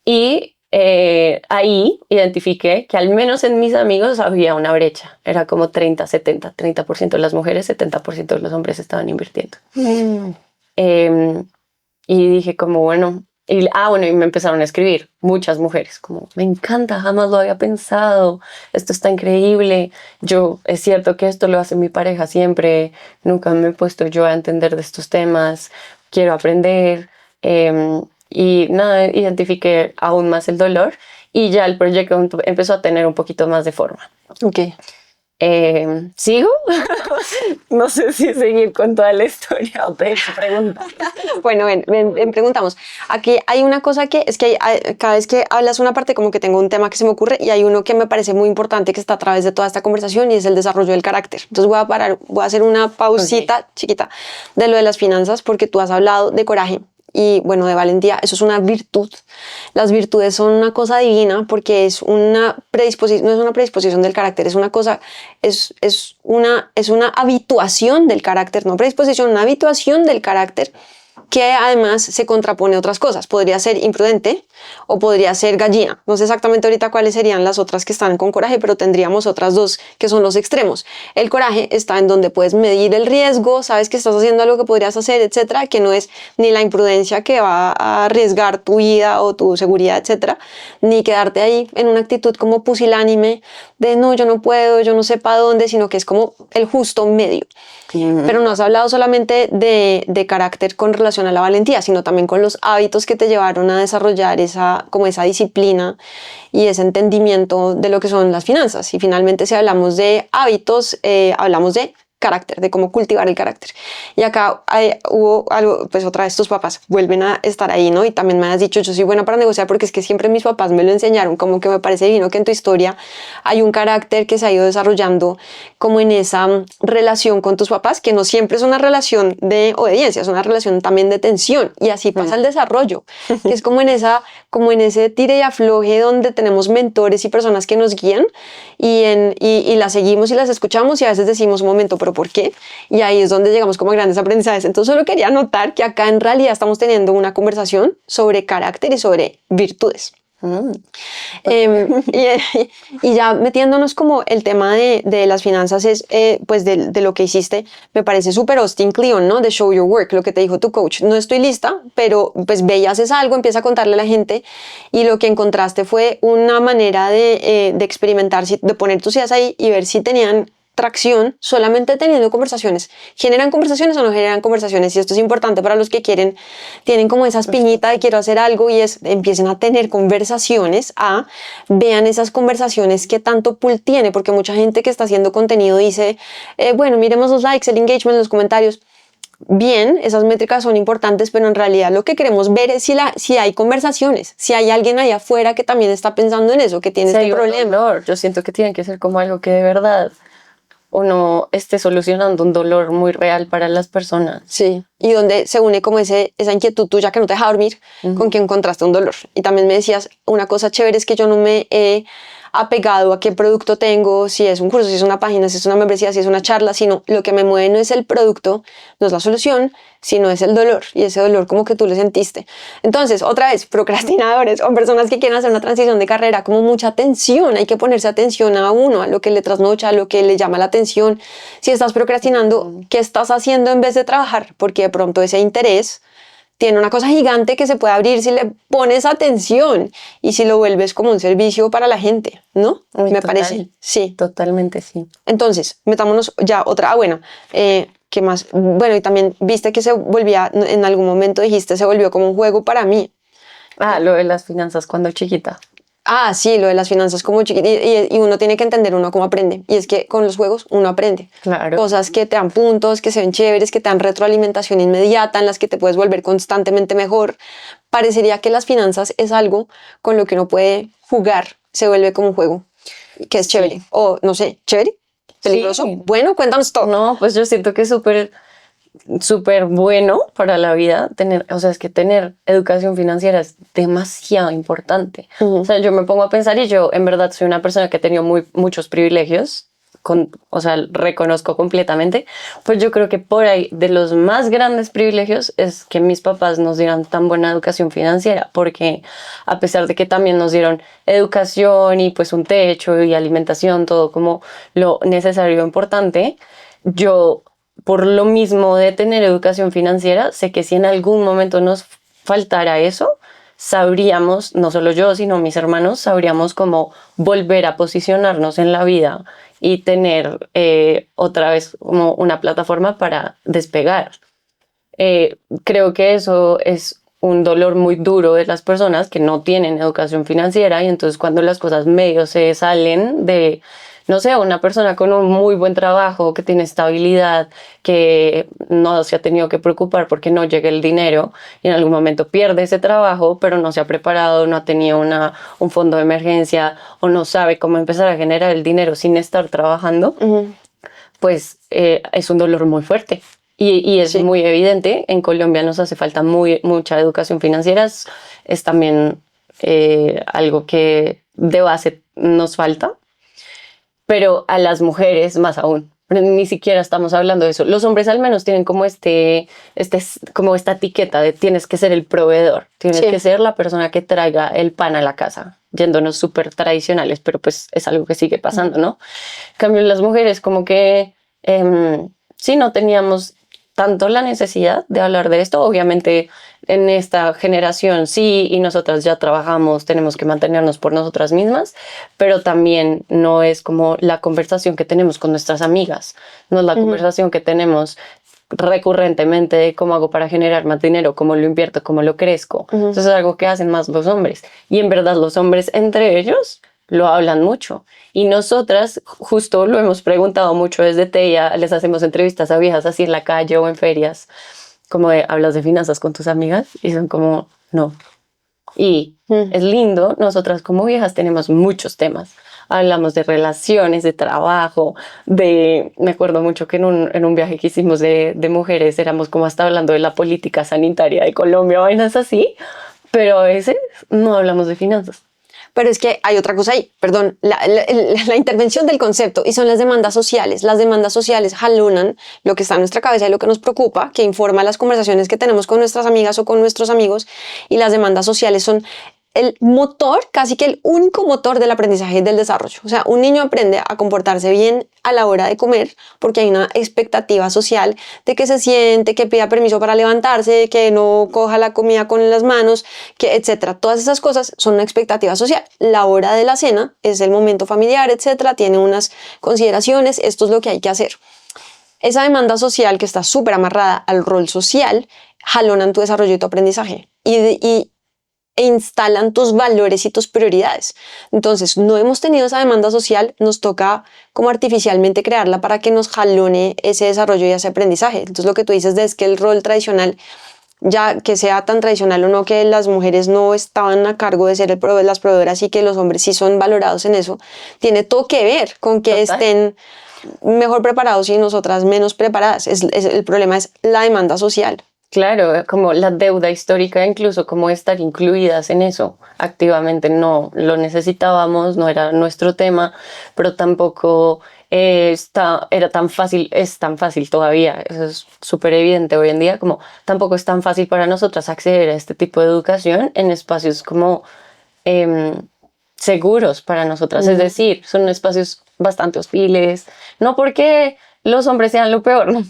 Y ahí identifiqué que al menos en mis amigos había una brecha. Era como 30-70, 30% de las mujeres, 70% de los hombres estaban invirtiendo. Y dije como, bueno, y me empezaron a escribir muchas mujeres, como, me encanta, jamás lo había pensado, esto está increíble. Es cierto que esto lo hace mi pareja siempre, nunca me he puesto yo a entender de estos temas, quiero aprender. Y nada, identifiqué aún más el dolor y ya el proyecto empezó a tener un poquito más de forma. Ok. ¿Sigo? No sé si seguir con toda la historia o te preguntar. Bueno, ven, preguntamos. Aquí hay una cosa que es que cada vez que hablas una parte como que tengo un tema que se me ocurre y hay uno que me parece muy importante que está a través de toda esta conversación y es el desarrollo del carácter. Entonces voy a hacer una pausita chiquita de lo de las finanzas porque tú has hablado de coraje y bueno, de valentía. Eso es una virtud. Las virtudes son una cosa divina porque es una predisposición, no es una predisposición del carácter, es una cosa, es una habituación del carácter, no predisposición, una habituación del carácter que además se contrapone a otras cosas. Podría ser imprudente o podría ser gallina. No sé exactamente ahorita cuáles serían las otras que están con coraje, pero tendríamos otras dos que son los extremos. El coraje está en donde puedes medir el riesgo, sabes que estás haciendo algo que podrías hacer, etcétera, que no es ni la imprudencia que va a arriesgar tu vida o tu seguridad, etcétera, ni quedarte ahí en una actitud como pusilánime de no, yo no puedo, yo no sé para dónde, sino que es como el justo medio. Pero no has hablado solamente de carácter con relación a la valentía, sino también con los hábitos que te llevaron a desarrollar esa disciplina y ese entendimiento de lo que son las finanzas. Y finalmente, si hablamos de hábitos, hablamos de carácter, de cómo cultivar el carácter. Y acá hubo algo, pues otra vez tus papás vuelven a estar ahí, ¿no? Y también me has dicho, yo soy buena para negociar porque es que siempre mis papás me lo enseñaron, como que me parece divino que en tu historia hay un carácter que se ha ido desarrollando como en esa relación con tus papás, que no siempre es una relación de obediencia, es una relación también de tensión, y así pasa el desarrollo, que es como en ese tire y afloje donde tenemos mentores y personas que nos guían y las seguimos y las escuchamos y a veces decimos un momento, pero ¿por qué? Y ahí es donde llegamos como a grandes aprendizajes. Entonces solo quería notar que acá en realidad estamos teniendo una conversación sobre carácter y sobre virtudes. Y ya metiéndonos como el tema de las finanzas es pues de lo que hiciste, me parece súper Austin Kleon, ¿no? De Show Your Work, lo que te dijo tu coach. No estoy lista, pero pues ve y haces algo, empieza a contarle a la gente y lo que encontraste fue una manera de experimentar, de poner tus ideas ahí y ver si tenían tracción solamente teniendo conversaciones. ¿Generan conversaciones o no generan conversaciones? Y esto es importante para los que tienen como esa espinita de quiero hacer algo y empiecen a tener conversaciones, vean esas conversaciones que tanto pull tiene, porque mucha gente que está haciendo contenido dice, bueno, miremos los likes, el engagement, los comentarios. Bien, esas métricas son importantes, pero en realidad lo que queremos ver es si hay conversaciones, si hay alguien allá afuera que también está pensando en eso, que tiene este problema. Dolor. Yo siento que tiene que ser como algo que de verdad uno esté solucionando un dolor muy real para las personas. Sí, y donde se une como esa inquietud tuya que no te deja dormir, con que encontraste un dolor. Y también me decías, una cosa chévere es que yo no me he apegado a qué producto tengo, si es un curso, si es una página, si es una membresía, si es una charla, sino lo que me mueve no es el producto, no es la solución, sino es el dolor, y ese dolor como que tú lo sentiste. Entonces, otra vez, procrastinadores o personas que quieren hacer una transición de carrera, como mucha atención, hay que ponerse atención a uno, a lo que le trasnocha, a lo que le llama la atención. Si estás procrastinando, ¿qué estás haciendo en vez de trabajar? Porque de pronto ese interés tiene una cosa gigante que se puede abrir si le pones atención y si lo vuelves como un servicio para la gente, ¿no? Me parece. Sí. Totalmente, sí. Entonces, metámonos ya otra. Bueno, ¿qué más? Bueno, y también viste que se volvía, en algún momento dijiste, se volvió como un juego para mí. Lo de las finanzas cuando chiquita. Sí, lo de las finanzas como chiquita. Y uno tiene que entender uno cómo aprende. Y es que con los juegos uno aprende. Claro. Cosas que te dan puntos, que se ven chéveres, que te dan retroalimentación inmediata, en las que te puedes volver constantemente mejor. Parecería que las finanzas es algo con lo que uno puede jugar. Se vuelve como un juego, que es chévere. O, no sé, chévere, peligroso. Sí. Bueno, cuéntanos todo. No, pues yo siento que es súper bueno para la vida es que tener educación financiera es demasiado importante. O sea, yo me pongo a pensar y yo en verdad soy una persona que ha tenido muchos privilegios, reconozco completamente, pues yo creo que por ahí de los más grandes privilegios es que mis papás nos dieran tan buena educación financiera, porque a pesar de que también nos dieron educación y pues un techo y alimentación, todo como lo necesario e importante, yo por lo mismo de tener educación financiera, sé que si en algún momento nos faltara eso, sabríamos, no solo yo, sino mis hermanos, sabríamos cómo volver a posicionarnos en la vida y tener otra vez como una plataforma para despegar. Creo que eso es un dolor muy duro de las personas que no tienen educación financiera, y entonces cuando las cosas medio se salen de, no sé, una persona con un muy buen trabajo, que tiene estabilidad, que no se ha tenido que preocupar porque no llega el dinero y en algún momento pierde ese trabajo, pero no se ha preparado, no ha tenido un fondo de emergencia o no sabe cómo empezar a generar el dinero sin estar trabajando, pues es un dolor muy fuerte. Y es Sí. muy evidente, en Colombia nos hace falta mucha educación financiera, es también algo que de base nos falta, pero a las mujeres más aún. Ni siquiera estamos hablando de eso. Los hombres al menos tienen como como esta etiqueta de tienes que ser el proveedor, tienes Sí. que ser la persona que traiga el pan a la casa, yéndonos súper tradicionales, pero pues es algo que sigue pasando, ¿no? En cambio, las mujeres como que sí no teníamos tanto la necesidad de hablar de esto. Obviamente en esta generación sí, y nosotras ya trabajamos, tenemos que mantenernos por nosotras mismas, pero también no es como la conversación que tenemos con nuestras amigas, no es la conversación que tenemos recurrentemente de cómo hago para generar más dinero, cómo lo invierto, cómo lo crezco. Entonces es algo que hacen más los hombres. Y en verdad los hombres entre ellos lo hablan mucho. Y nosotras justo lo hemos preguntado mucho desde TEIA, les hacemos entrevistas a viejas así en la calle o en ferias, como de, ¿hablas de finanzas con tus amigas? Y son como, no. Y es lindo, nosotras como viejas tenemos muchos temas. Hablamos de relaciones, de trabajo, me acuerdo mucho que en un viaje que hicimos de mujeres éramos como hasta hablando de la política sanitaria de Colombia, vainas así, pero a veces no hablamos de finanzas. Pero es que hay otra cosa ahí, perdón, la intervención del concepto, y son las demandas sociales. Las demandas sociales jalonan lo que está en nuestra cabeza y lo que nos preocupa, que informa las conversaciones que tenemos con nuestras amigas o con nuestros amigos, y las demandas sociales son el motor, casi que el único motor del aprendizaje y del desarrollo. O sea, un niño aprende a comportarse bien a la hora de comer porque hay una expectativa social de que se siente, que pida permiso para levantarse, que no coja la comida con las manos, que etcétera. Todas esas cosas son una expectativa social. La hora de la cena es el momento familiar, etcétera. Tiene unas consideraciones. Esto es lo que hay que hacer. Esa demanda social que está súper amarrada al rol social jalonan tu desarrollo y tu aprendizaje. E instalan tus valores y tus prioridades. Entonces, no hemos tenido esa demanda social, nos toca como artificialmente crearla para que nos jalone ese desarrollo y ese aprendizaje. Entonces, lo que tú dices es que el rol tradicional, ya que sea tan tradicional o no, que las mujeres no estaban a cargo de ser las proveedoras y que los hombres sí son valorados en eso, tiene todo que ver con que Total. estén mejor preparados y nosotras menos preparadas. El problema es la demanda social. Claro, como la deuda histórica, incluso como estar incluidas en eso activamente, no lo necesitábamos, no era nuestro tema, pero tampoco era tan fácil, es tan fácil todavía, eso es súper evidente hoy en día, como tampoco es tan fácil para nosotras acceder a este tipo de educación en espacios como seguros para nosotras, es decir, son espacios bastante hostiles, no porque los hombres sean lo peor, ¿no?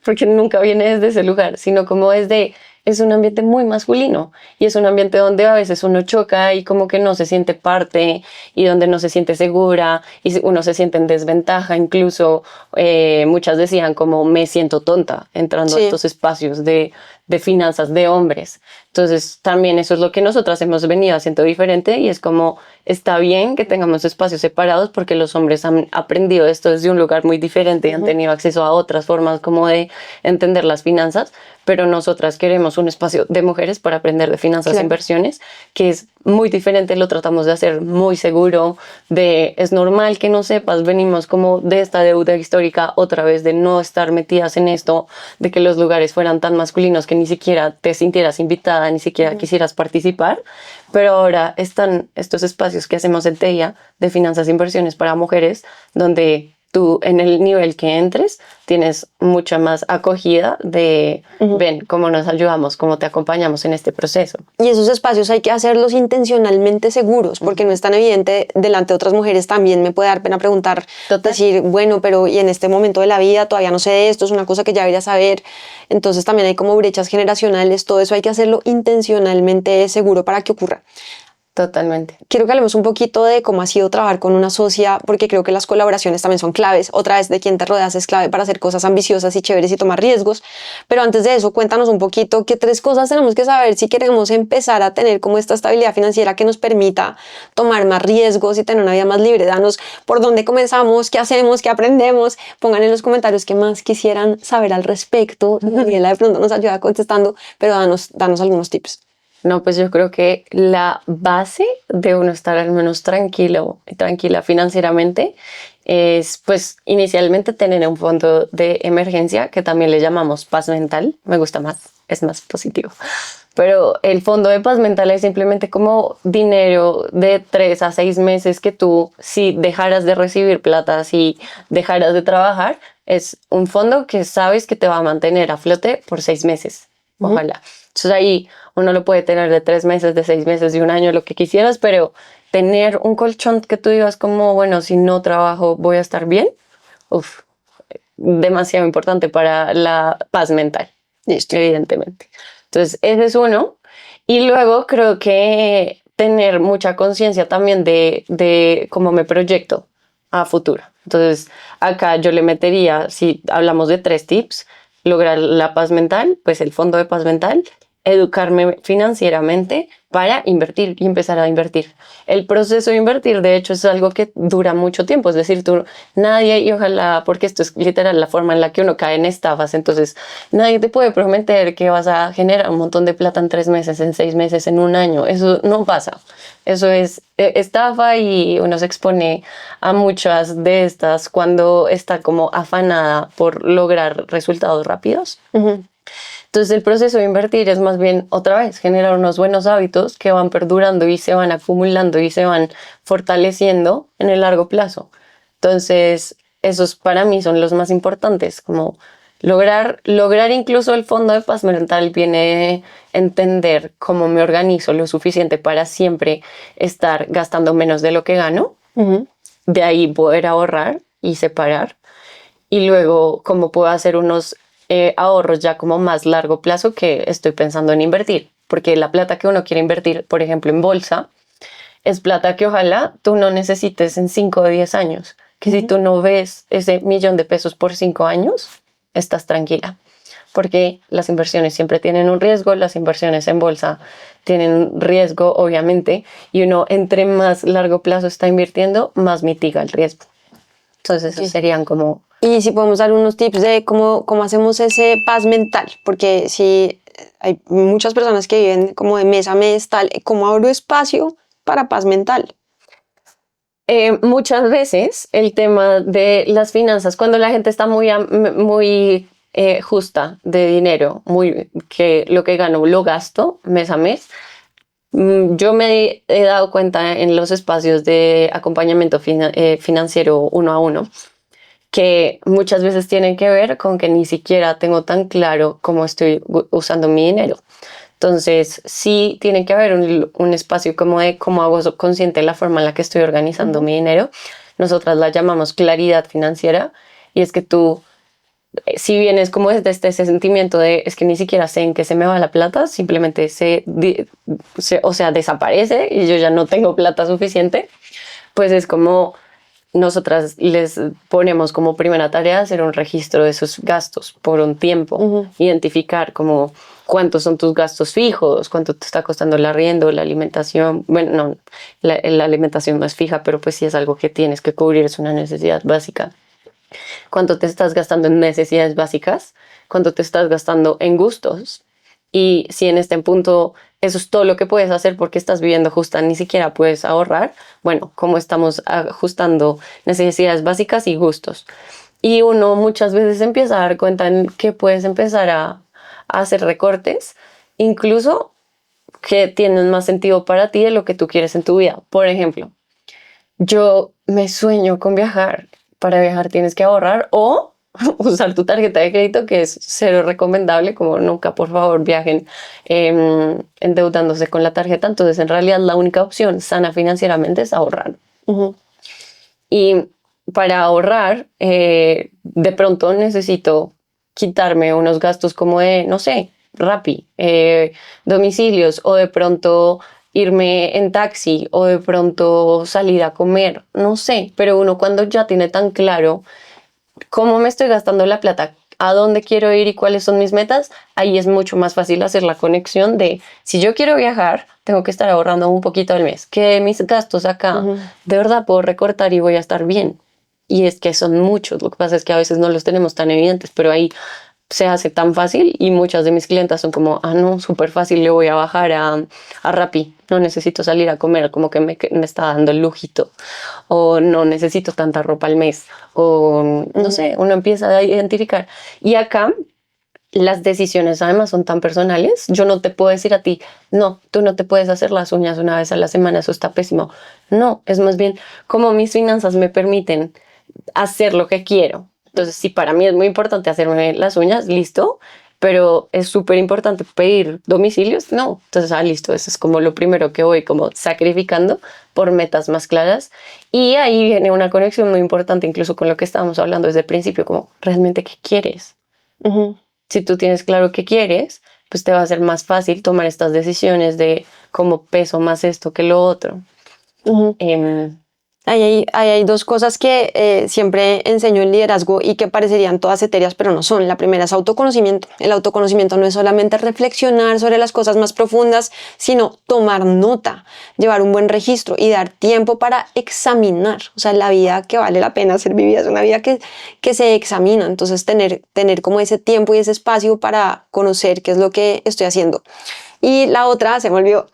Porque nunca viene desde ese lugar, sino como es un ambiente muy masculino y es un ambiente donde a veces uno choca y como que no se siente parte y donde no se siente segura y uno se siente en desventaja, incluso muchas decían como me siento tonta entrando a estos espacios de finanzas de hombres. Entonces también eso es lo que nosotras hemos venido haciendo diferente y es como está bien que tengamos espacios separados porque los hombres han aprendido esto desde un lugar muy diferente y han tenido acceso a otras formas como de entender las finanzas, pero nosotras queremos un espacio de mujeres para aprender de finanzas e inversiones que es muy diferente, lo tratamos de hacer muy seguro, es normal que no sepas, venimos como de esta deuda histórica otra vez de no estar metidas en esto, de que los lugares fueran tan masculinos que ni siquiera te sintieras invitada, ni siquiera quisieras participar, pero ahora están estos espacios que hacemos en TEIA de finanzas e inversiones para mujeres, donde tú en el nivel que entres tienes mucha más acogida de ven cómo nos ayudamos, cómo te acompañamos en este proceso. Y esos espacios hay que hacerlos intencionalmente seguros porque no es tan evidente delante de otras mujeres. También me puede dar pena preguntar, decir, bueno, pero y en este momento de la vida todavía no sé de esto, es una cosa que ya debería saber. Entonces también hay como brechas generacionales, todo eso hay que hacerlo intencionalmente seguro para que ocurra. Totalmente. Quiero que hablemos un poquito de cómo ha sido trabajar con una socia, porque creo que las colaboraciones también son claves. Otra vez, de quién te rodeas es clave para hacer cosas ambiciosas y chéveres y tomar riesgos. Pero antes de eso, cuéntanos un poquito qué 3 cosas tenemos que saber si queremos empezar a tener como esta estabilidad financiera que nos permita tomar más riesgos y tener una vida más libre. Danos por dónde comenzamos, qué hacemos, qué aprendemos. Pongan en los comentarios qué más quisieran saber al respecto. Daniela de pronto nos ayuda contestando, pero danos algunos tips. No, pues yo creo que la base de uno estar al menos tranquilo y tranquila financieramente es, pues, inicialmente tener un fondo de emergencia que también le llamamos paz mental. Me gusta más, es más positivo. Pero el fondo de paz mental es simplemente como dinero de 3 a 6 meses que tú, si dejaras de recibir plata, si dejaras de trabajar, es un fondo que sabes que te va a mantener a flote por 6 meses. Ojalá. Entonces ahí uno lo puede tener de 3 meses, de 6 meses, de un año, lo que quisieras, pero tener un colchón que tú digas como, bueno, si no trabajo voy a estar bien, uf, demasiado importante para la paz mental, Listo. evidentemente. Entonces ese es uno. Y luego creo que tener mucha conciencia también de cómo me proyecto a futuro. Entonces acá yo le metería, si hablamos de 3 tips, lograr la paz mental, pues el fondo de paz mental, educarme financieramente para invertir y empezar a invertir. El proceso de invertir, de hecho, es algo que dura mucho tiempo. Es decir, tú, nadie, y ojalá, porque esto es literal la forma en la que uno cae en estafas, entonces nadie te puede prometer que vas a generar un montón de plata en 3 meses, en 6 meses, en un año. Eso no pasa. Eso es estafa y uno se expone a muchas de estas cuando está como afanada por lograr resultados rápidos. Entonces el proceso de invertir es más bien otra vez generar unos buenos hábitos que van perdurando y se van acumulando y se van fortaleciendo en el largo plazo. Entonces esos para mí son los más importantes, como lograr incluso el fondo de paz mental viene entender cómo me organizo lo suficiente para siempre estar gastando menos de lo que gano, de ahí poder ahorrar y separar y luego cómo puedo hacer unos ahorros ya como más largo plazo que estoy pensando en invertir, porque la plata que uno quiere invertir, por ejemplo, en bolsa, es plata que ojalá tú no necesites en 5 o 10 años, que si tú no ves ese 1.000.000 de pesos por 5 años, estás tranquila, porque las inversiones siempre tienen un riesgo, las inversiones en bolsa tienen un riesgo, obviamente, y uno entre más largo plazo está invirtiendo, más mitiga el riesgo. Entonces, esos serían como... Y si podemos dar unos tips de cómo hacemos ese paz mental, porque si hay muchas personas que viven como de mes a mes, tal, ¿cómo abro espacio para paz mental? Muchas veces el tema de las finanzas, cuando la gente está muy justa de dinero, muy que lo que gano lo gasto mes a mes, yo me he dado cuenta en los espacios de acompañamiento financiero uno a uno que muchas veces tienen que ver con que ni siquiera tengo tan claro cómo estoy usando mi dinero. Entonces, sí tiene que haber un espacio como de cómo hago consciente de la forma en la que estoy organizando mi dinero. Nosotras la llamamos claridad financiera y es que tú, si bien es como desde ese sentimiento de es que ni siquiera sé en qué se me va la plata, simplemente o sea, desaparece y yo ya no tengo plata suficiente, pues es como nosotras les ponemos como primera tarea hacer un registro de sus gastos por un tiempo, identificar como cuántos son tus gastos fijos, cuánto te está costando el arriendo, la alimentación. Bueno, no, la alimentación no es fija, pero pues sí es algo que tienes que cubrir, es una necesidad básica. Cuánto te estás gastando en necesidades básicas, cuánto te estás gastando en gustos. Y si en este punto eso es todo lo que puedes hacer porque estás viviendo justa, ni siquiera puedes ahorrar, bueno, cómo estamos ajustando necesidades básicas y gustos. Y uno muchas veces empieza a dar cuenta en que puedes empezar a hacer recortes, incluso que tienen más sentido para ti de lo que tú quieres en tu vida. Por ejemplo, yo me sueño con viajar. Para viajar tienes que ahorrar o usar tu tarjeta de crédito, que es cero recomendable, como nunca, por favor, viajen endeudándose con la tarjeta. Entonces, en realidad, la única opción sana financieramente es ahorrar. Y para ahorrar, de pronto necesito quitarme unos gastos como de, no sé, Rappi, domicilios, o de pronto irme en taxi, o de pronto salir a comer, no sé, pero uno cuando ya tiene tan claro cómo me estoy gastando la plata, a dónde quiero ir y cuáles son mis metas, ahí es mucho más fácil hacer la conexión de si yo quiero viajar, tengo que estar ahorrando un poquito al mes, que mis gastos acá de verdad puedo recortar y voy a estar bien. Y es que son muchos, lo que pasa es que a veces no los tenemos tan evidentes, pero ahí se hace tan fácil y muchas de mis clientas son como, ah, no, súper fácil, le voy a bajar a Rappi, no necesito salir a comer, como que me está dando el lujito, o no necesito tanta ropa al mes, o no sé, uno empieza a identificar. Y acá las decisiones además son tan personales, yo no te puedo decir a ti, no, tú no te puedes hacer las uñas una vez a la semana, eso está pésimo. No, es más bien como mis finanzas me permiten hacer lo que quiero. Entonces, si para mí es muy importante hacerme las uñas, listo, pero es súper importante pedir domicilios, no. Entonces, listo, eso es como lo primero que voy como sacrificando por metas más claras. Y ahí viene una conexión muy importante, incluso con lo que estábamos hablando desde el principio, como realmente qué quieres. Si tú tienes claro qué quieres, pues te va a ser más fácil tomar estas decisiones de cómo peso más esto que lo otro. Ahí hay dos cosas que siempre enseño en liderazgo y que parecerían todas etéreas, pero no son. La primera es autoconocimiento. El autoconocimiento no es solamente reflexionar sobre las cosas más profundas, sino tomar nota, llevar un buen registro y dar tiempo para examinar. O sea, la vida que vale la pena ser vivida es una vida que se examina. Entonces, tener como ese tiempo y ese espacio para conocer qué es lo que estoy haciendo. Y la otra, se me olvidó.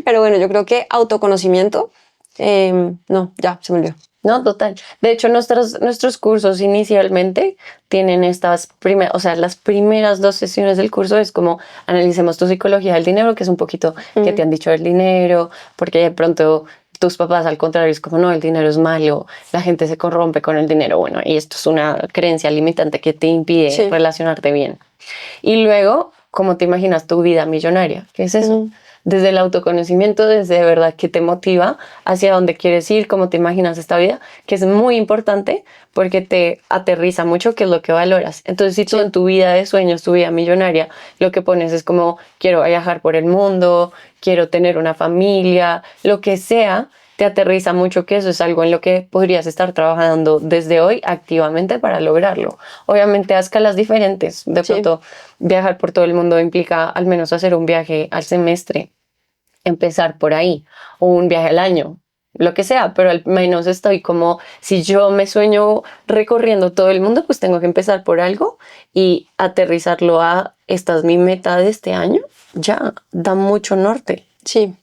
Pero bueno, yo creo que autoconocimiento. No, ya, se me olvidó. No, total. De hecho, nuestros cursos inicialmente tienen estas primeras, o sea, las primeras 2 sesiones del curso es como analicemos tu psicología del dinero, que es un poquito qué te han dicho del dinero, porque de pronto tus papás al contrario es como no, el dinero es malo, la gente se corrompe con el dinero, bueno, y esto es una creencia limitante que te impide relacionarte bien. Y luego, ¿cómo te imaginas tu vida millonaria? ¿Qué es eso? Desde el autoconocimiento, desde de verdad qué te motiva, hacia dónde quieres ir, cómo te imaginas esta vida, que es muy importante porque te aterriza mucho qué es lo que valoras. Entonces, si tú en tu vida de sueños, tu vida millonaria, lo que pones es como quiero viajar por el mundo, quiero tener una familia, lo que sea, te aterriza mucho que eso es algo en lo que podrías estar trabajando desde hoy activamente para lograrlo. Obviamente a escalas diferentes. De pronto viajar por todo el mundo implica al menos hacer un viaje al semestre, empezar por ahí, o un viaje al año, lo que sea, pero al menos estoy como, si yo me sueño recorriendo todo el mundo, pues tengo que empezar por algo y aterrizarlo a, esta es mi meta de este año, ya da mucho norte. Sí.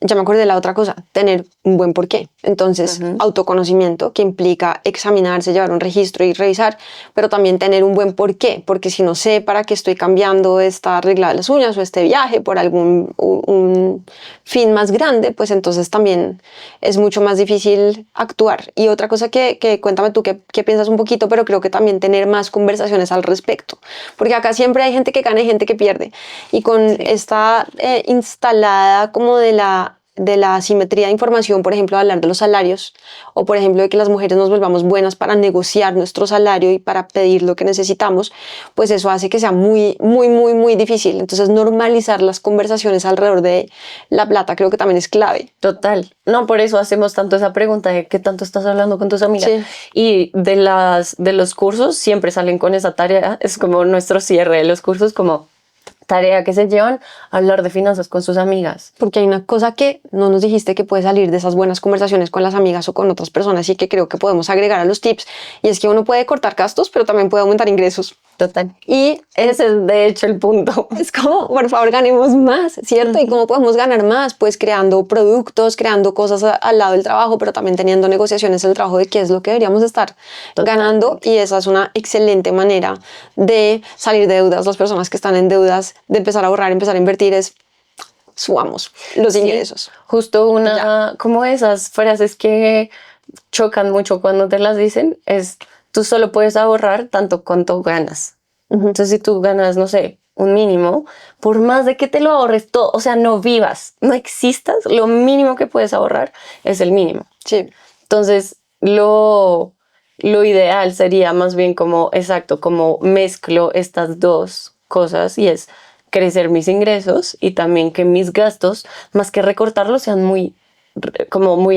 Ya me acordé de la otra cosa, tener un buen porqué. Entonces, autoconocimiento, que implica examinarse, llevar un registro y revisar, pero también tener un buen porqué, porque si no sé para qué estoy cambiando esta regla de las uñas o este viaje por algún un fin más grande, pues entonces también es mucho más difícil actuar. Y otra cosa que cuéntame tú, que piensas un poquito, pero creo que también tener más conversaciones al respecto, porque acá siempre hay gente que gana y gente que pierde. Y con esta instalada como de la asimetría de información, por ejemplo, hablar de los salarios, o por ejemplo de que las mujeres nos volvamos buenas para negociar nuestro salario y para pedir lo que necesitamos, pues eso hace que sea muy, muy, muy, muy difícil. Entonces, normalizar las conversaciones alrededor de la plata creo que también es clave. Total. No, por eso hacemos tanto esa pregunta de qué tanto estás hablando con tus amigas. Sí. Y de los cursos siempre salen con esa tarea. Es como nuestro cierre de los cursos, como tarea que se llevan a hablar de finanzas con sus amigas. Porque hay una cosa que no nos dijiste que puede salir de esas buenas conversaciones con las amigas o con otras personas y que creo que podemos agregar a los tips, y es que uno puede cortar gastos, pero también puede aumentar ingresos. Total. Y ese es de hecho el punto. Es como, por favor, ganemos más, ¿cierto? ¿Y cómo podemos ganar más? Pues creando productos, creando cosas al lado del trabajo, pero también teniendo negociaciones del trabajo de qué es lo que deberíamos estar ganando. Y esa es una excelente manera de salir de deudas. Las personas que están en deudas, de empezar a ahorrar, empezar a invertir, es subamos los ingresos. Justo una, como esas frases que chocan mucho cuando te las dicen, es tú solo puedes ahorrar tanto cuanto ganas. Entonces, si tú ganas, no sé, un mínimo, por más de que te lo ahorres todo, o sea, no vivas, no existas, lo mínimo que puedes ahorrar es el mínimo. Sí. Entonces, lo ideal sería más bien como, exacto, como mezclo estas dos cosas y es crecer mis ingresos y también que mis gastos, más que recortarlos, sean muy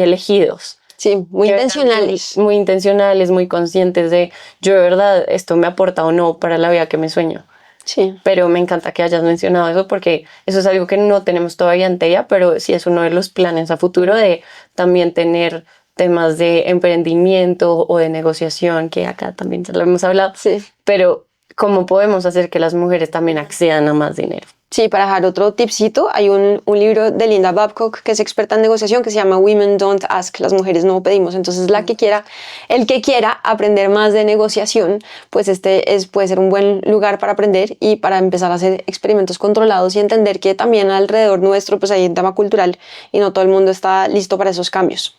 elegidos. Sí, muy intencionales. Muy intencionales, muy conscientes de yo de verdad esto me aporta o no para la vida que me sueño. Sí. Pero me encanta que hayas mencionado eso porque eso es algo que no tenemos todavía en TEIA, pero sí es uno de los planes a futuro de también tener temas de emprendimiento o de negociación, que acá también ya lo hemos hablado, Sí. pero ¿cómo podemos hacer que las mujeres también accedan a más dinero? Sí, para dejar otro tipcito, hay un libro de Linda Babcock, que es experta en negociación, que se llama Women Don't Ask, las mujeres no pedimos. Entonces, el que quiera aprender más de negociación, pues puede ser un buen lugar para aprender y para empezar a hacer experimentos controlados y entender que también alrededor nuestro pues hay un tema cultural y no todo el mundo está listo para esos cambios.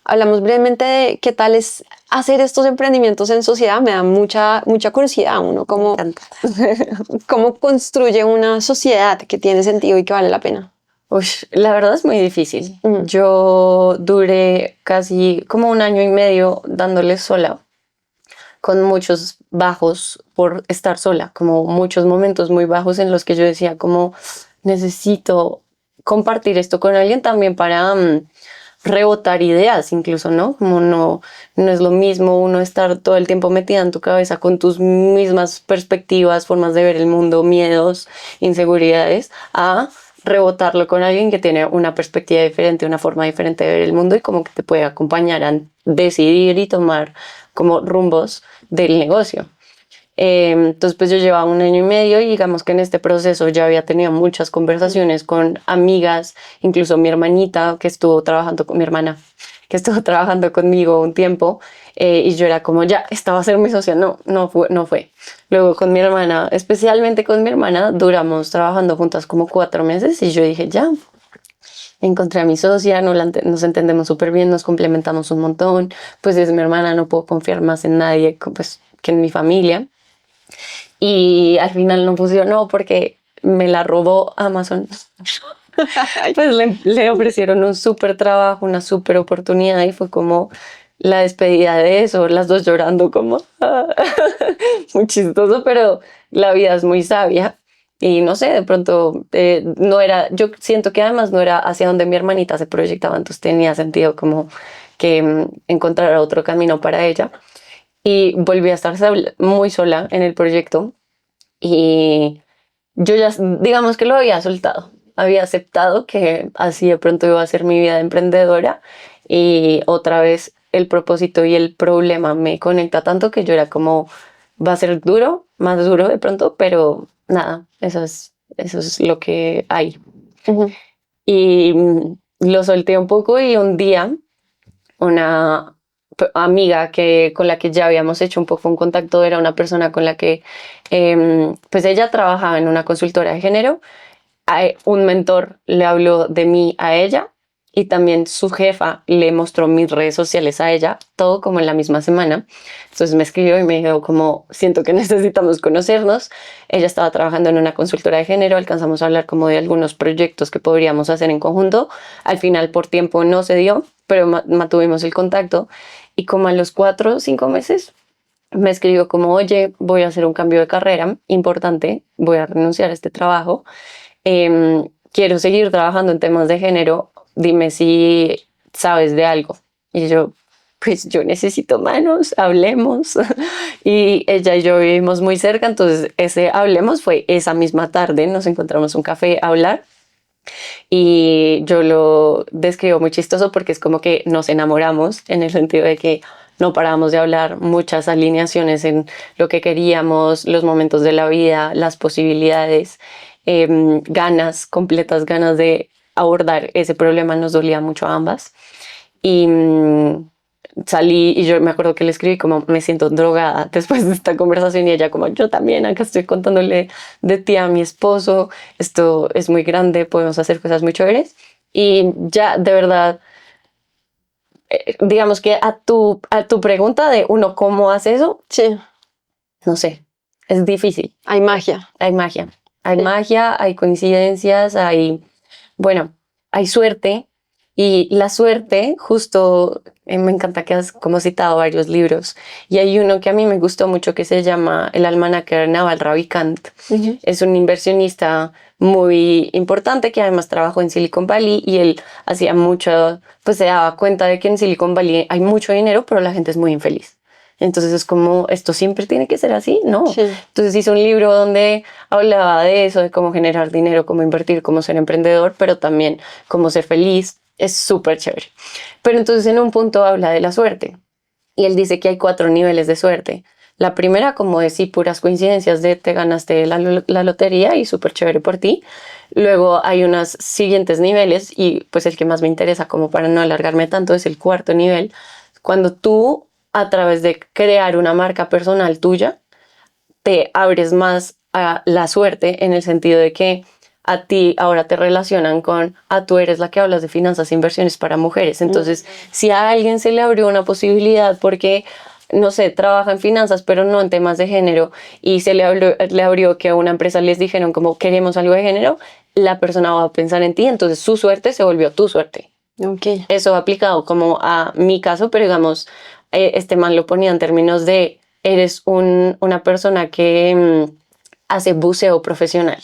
Hablamos brevemente de qué tal es hacer estos emprendimientos en sociedad. Me da mucha curiosidad uno cómo construye una sociedad que tiene sentido y que vale la pena. La verdad es muy difícil. Yo duré casi como 1 año y medio dándole sola, con muchos bajos por estar sola, como muchos momentos muy bajos en los que yo decía como necesito compartir esto con alguien también para rebotar ideas incluso, ¿no? Como no es lo mismo uno estar todo el tiempo metida en tu cabeza con tus mismas perspectivas, formas de ver el mundo, miedos, inseguridades, a rebotarlo con alguien que tiene una perspectiva diferente, una forma diferente de ver el mundo y como que te puede acompañar a decidir y tomar como rumbos del negocio. Entonces pues yo llevaba 1 año y medio y digamos que en este proceso ya había tenido muchas conversaciones con amigas, incluso mi hermanita que estuvo trabajando con mi hermana, que estuvo trabajando conmigo un tiempo, y yo era como ya, esta va a ser mi socia, no fue. Luego con mi hermana, especialmente con mi hermana, duramos trabajando juntas como 4 meses y yo dije ya, encontré a mi socia, nos entendemos súper bien, nos complementamos un montón, pues es mi hermana, no puedo confiar más en nadie pues, que en mi familia. Y al final no funcionó porque me la robó Amazon. Pues le ofrecieron un súper trabajo, una súper oportunidad y fue como la despedida de eso, las dos llorando como muy chistoso, pero la vida es muy sabia y no sé, de pronto no era, yo siento que además no era hacia donde mi hermanita se proyectaba, entonces tenía sentido como que encontrar otro camino para ella. Y volví a estar muy sola en el proyecto y yo ya, digamos que lo había soltado, había aceptado que así de pronto iba a ser mi vida de emprendedora y otra vez el propósito y el problema me conecta tanto que yo era como, va a ser duro, más duro de pronto, pero nada, eso es lo que hay. Y lo solté un poco y un día una amiga con la que ya habíamos hecho un poco un contacto, era una persona con la que pues ella trabajaba en una consultora de género. Un mentor le habló de mí a ella y también su jefa le mostró mis redes sociales a ella, todo como en la misma semana. Entonces me escribió y me dijo como, siento que necesitamos conocernos. Ella estaba trabajando en una consultora de género, alcanzamos a hablar como de algunos proyectos que podríamos hacer en conjunto. Al final por tiempo no se dio, pero mantuvimos el contacto y como a los 4 o 5 meses me escribió como, oye, voy a hacer un cambio de carrera importante, voy a renunciar a este trabajo. Quiero seguir trabajando en temas de género, dime si sabes de algo. Y yo, pues yo necesito manos, hablemos. Y ella y yo vivimos muy cerca, entonces ese hablemos fue esa misma tarde, nos encontramos un café a hablar. Y yo lo describo muy chistoso porque es como que nos enamoramos en el sentido de que no parábamos de hablar, muchas alineaciones en lo que queríamos, los momentos de la vida, las posibilidades, completas ganas de abordar ese problema, nos dolía mucho a ambas. Y salí y yo me acuerdo que le escribí como me siento drogada después de esta conversación y ella como yo también acá estoy contándole de ti a mi esposo, esto es muy grande, podemos hacer cosas muy chéveres. Y ya de verdad, digamos que a tu pregunta de uno cómo hace eso, Sí. no sé, es difícil. Hay magia. Hay magia, hay magia, hay coincidencias, bueno, hay suerte. Y la suerte, justo, me encanta que has como citado varios libros. Y hay uno que a mí me gustó mucho que se llama El almanaque de Naval Ravikant. Es un inversionista muy importante que además trabajó en Silicon Valley y él hacía mucho, pues se daba cuenta de que en Silicon Valley hay mucho dinero, pero la gente es muy infeliz. Entonces es como, ¿esto siempre tiene que ser así? No. Sí. Entonces hizo un libro donde hablaba de eso, de cómo generar dinero, cómo invertir, cómo ser emprendedor, pero también cómo ser feliz. es súper chévere. Pero entonces en un punto habla de la suerte y él dice que hay 4 niveles de suerte. La primera, como decir, puras coincidencias de te ganaste la lotería y súper chévere por ti. Luego hay unos siguientes niveles y pues el que más me interesa, como para no alargarme tanto, es el cuarto nivel. Cuando tú, a través de crear una marca personal tuya, te abres más a la suerte, en el sentido de que a ti ahora te relacionan con, tú eres la que hablas de finanzas e inversiones para mujeres. Entonces, si a alguien se le abrió una posibilidad porque, no sé, trabaja en finanzas, pero no en temas de género, y le abrió que a una empresa les dijeron como queremos algo de género, la persona va a pensar en ti, entonces su suerte se volvió tu suerte. Okay. Eso aplicado como a mi caso, pero digamos, este man lo ponía en términos de eres una persona que hace buceo profesional.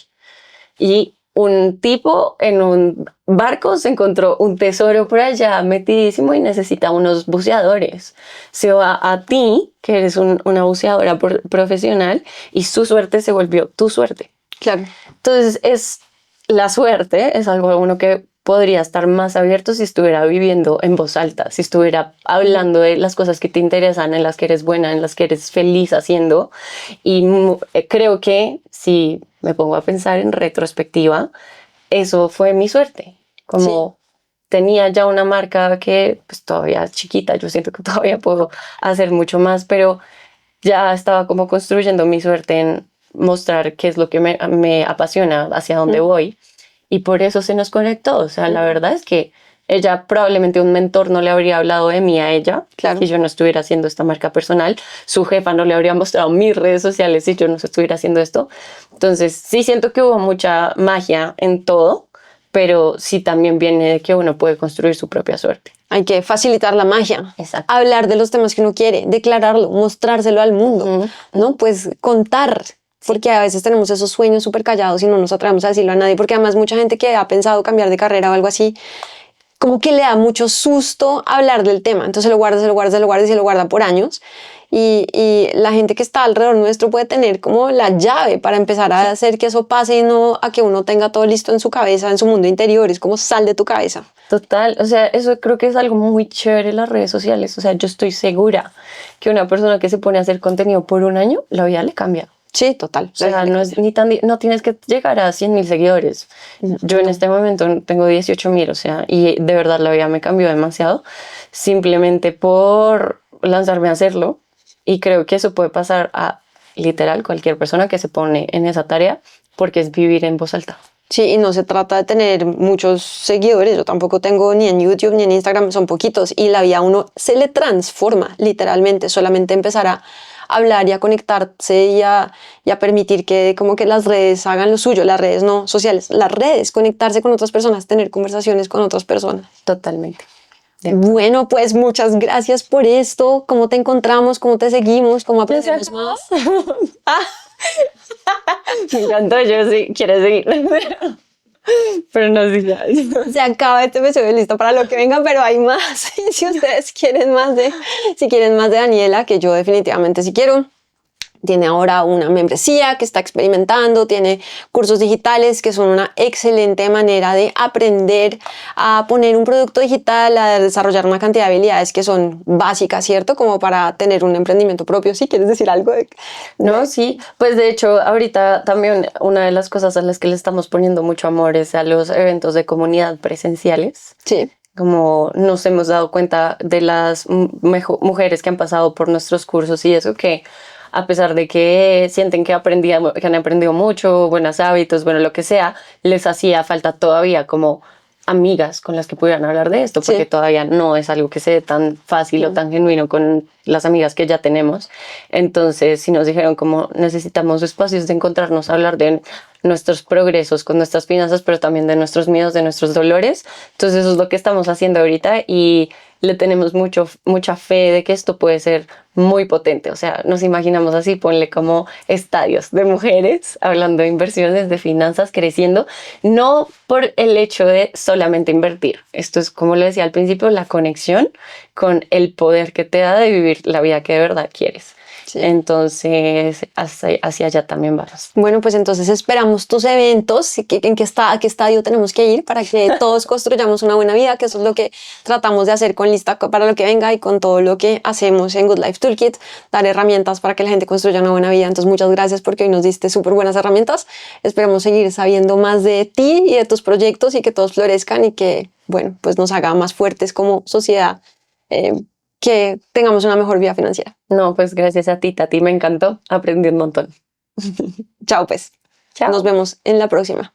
Y un tipo en un barco se encontró un tesoro por allá metidísimo y necesita unos buceadores. Se va a ti, que eres una buceadora profesional, y su suerte se volvió tu suerte. Claro. Entonces, la suerte es algo uno que podría estar más abierto si estuviera viviendo en voz alta, si estuviera hablando de las cosas que te interesan, en las que eres buena, en las que eres feliz haciendo. Y creo que si me pongo a pensar en retrospectiva, eso fue mi suerte. Como tenía ya una marca que pues todavía es chiquita, yo siento que todavía puedo hacer mucho más, pero ya estaba como construyendo mi suerte en mostrar qué es lo que me apasiona, hacia dónde voy. Y por eso se nos conectó. O sea, la verdad es que ella, probablemente un mentor no le habría hablado de mí a ella, Claro. si yo no estuviera haciendo esta marca personal. Su jefa no le habría mostrado mis redes sociales si yo no estuviera haciendo esto. Entonces, sí siento que hubo mucha magia en todo, pero sí también viene de que uno puede construir su propia suerte. Hay que facilitar la magia. Exacto. Hablar de los temas que uno quiere, declararlo, mostrárselo al mundo, ¿no? Pues contar. Porque a veces tenemos esos sueños súper callados y no nos atrevemos a decirlo a nadie, porque además mucha gente que ha pensado cambiar de carrera o algo así, como que le da mucho susto hablar del tema, entonces se lo guarda y se lo guarda por años, y la gente que está alrededor nuestro puede tener como la llave para empezar a hacer que eso pase y no a que uno tenga todo listo en su cabeza, en su mundo interior. Es como sal de tu cabeza. Total, o sea, eso creo que es algo muy chévere en las redes sociales. O sea, yo estoy segura que una persona que se pone a hacer contenido por un año, la vida le cambia. Sí, total. O sea, no tienes que llegar a 100,000 seguidores. Yo en este momento tengo 18,000, o sea, y de verdad la vida me cambió demasiado simplemente por lanzarme a hacerlo. Y creo que eso puede pasar a literal cualquier persona que se pone en esa tarea, porque es vivir en voz alta. Sí, y no se trata de tener muchos seguidores. Yo tampoco tengo ni en YouTube ni en Instagram, son poquitos. Y la vida a uno se le transforma, literalmente. Solamente empezar a hablar y a conectarse y a permitir que como que las redes hagan lo suyo. Las redes no sociales, las redes, conectarse con otras personas, tener conversaciones con otras personas. Totalmente. Bueno, pues muchas gracias por esto. ¿Cómo te encontramos? ¿Cómo te seguimos? ¿Cómo aprendemos más? Me encantó, yo sí quiero seguir. Pero no sé ya. Se acaba este episodio, listo para lo que venga, pero hay más. Y si ustedes quieren si quieren más de Daniela, que yo definitivamente sí quiero. Tiene ahora una membresía que está experimentando, tiene cursos digitales que son una excelente manera de aprender a poner un producto digital, a desarrollar una cantidad de habilidades que son básicas, ¿cierto? Como para tener un emprendimiento propio. ¿Sí quieres decir algo? No, sí. Pues de hecho, ahorita también una de las cosas a las que le estamos poniendo mucho amor es a los eventos de comunidad presenciales. Sí. Como nos hemos dado cuenta de las mujeres que han pasado por nuestros cursos y eso, que a pesar de que sienten que han aprendido mucho, buenos hábitos, bueno, lo que sea, les hacía falta todavía como amigas con las que pudieran hablar de esto, porque todavía no es algo que se dé tan fácil o tan genuino con las amigas que ya tenemos. Entonces, sí nos dijeron como necesitamos espacios de encontrarnos, hablar de nuestros progresos con nuestras finanzas, pero también de nuestros miedos, de nuestros dolores. Entonces, eso es lo que estamos haciendo ahorita y le tenemos mucha fe de que esto puede ser muy potente. O sea, nos imaginamos así, ponle como estadios de mujeres hablando de inversiones, de finanzas, creciendo, no por el hecho de solamente invertir. Esto es, como lo decía al principio, la conexión con el poder que te da de vivir la vida que de verdad quieres. Sí. Entonces, hacia allá también vamos. Bueno, pues entonces esperamos tus eventos, a qué estadio tenemos que ir para que todos construyamos una buena vida, que eso es lo que tratamos de hacer con Lista para lo que venga y con todo lo que hacemos en Good Life Toolkit, dar herramientas para que la gente construya una buena vida. Entonces, muchas gracias porque hoy nos diste súper buenas herramientas. Esperamos seguir sabiendo más de ti y de tus proyectos y que todos florezcan y que, bueno, pues nos haga más fuertes como sociedad, que tengamos una mejor vida financiera. No, pues gracias a ti, Tati, me encantó, aprendí un montón. Chao, pues. Chao. Nos vemos en la próxima.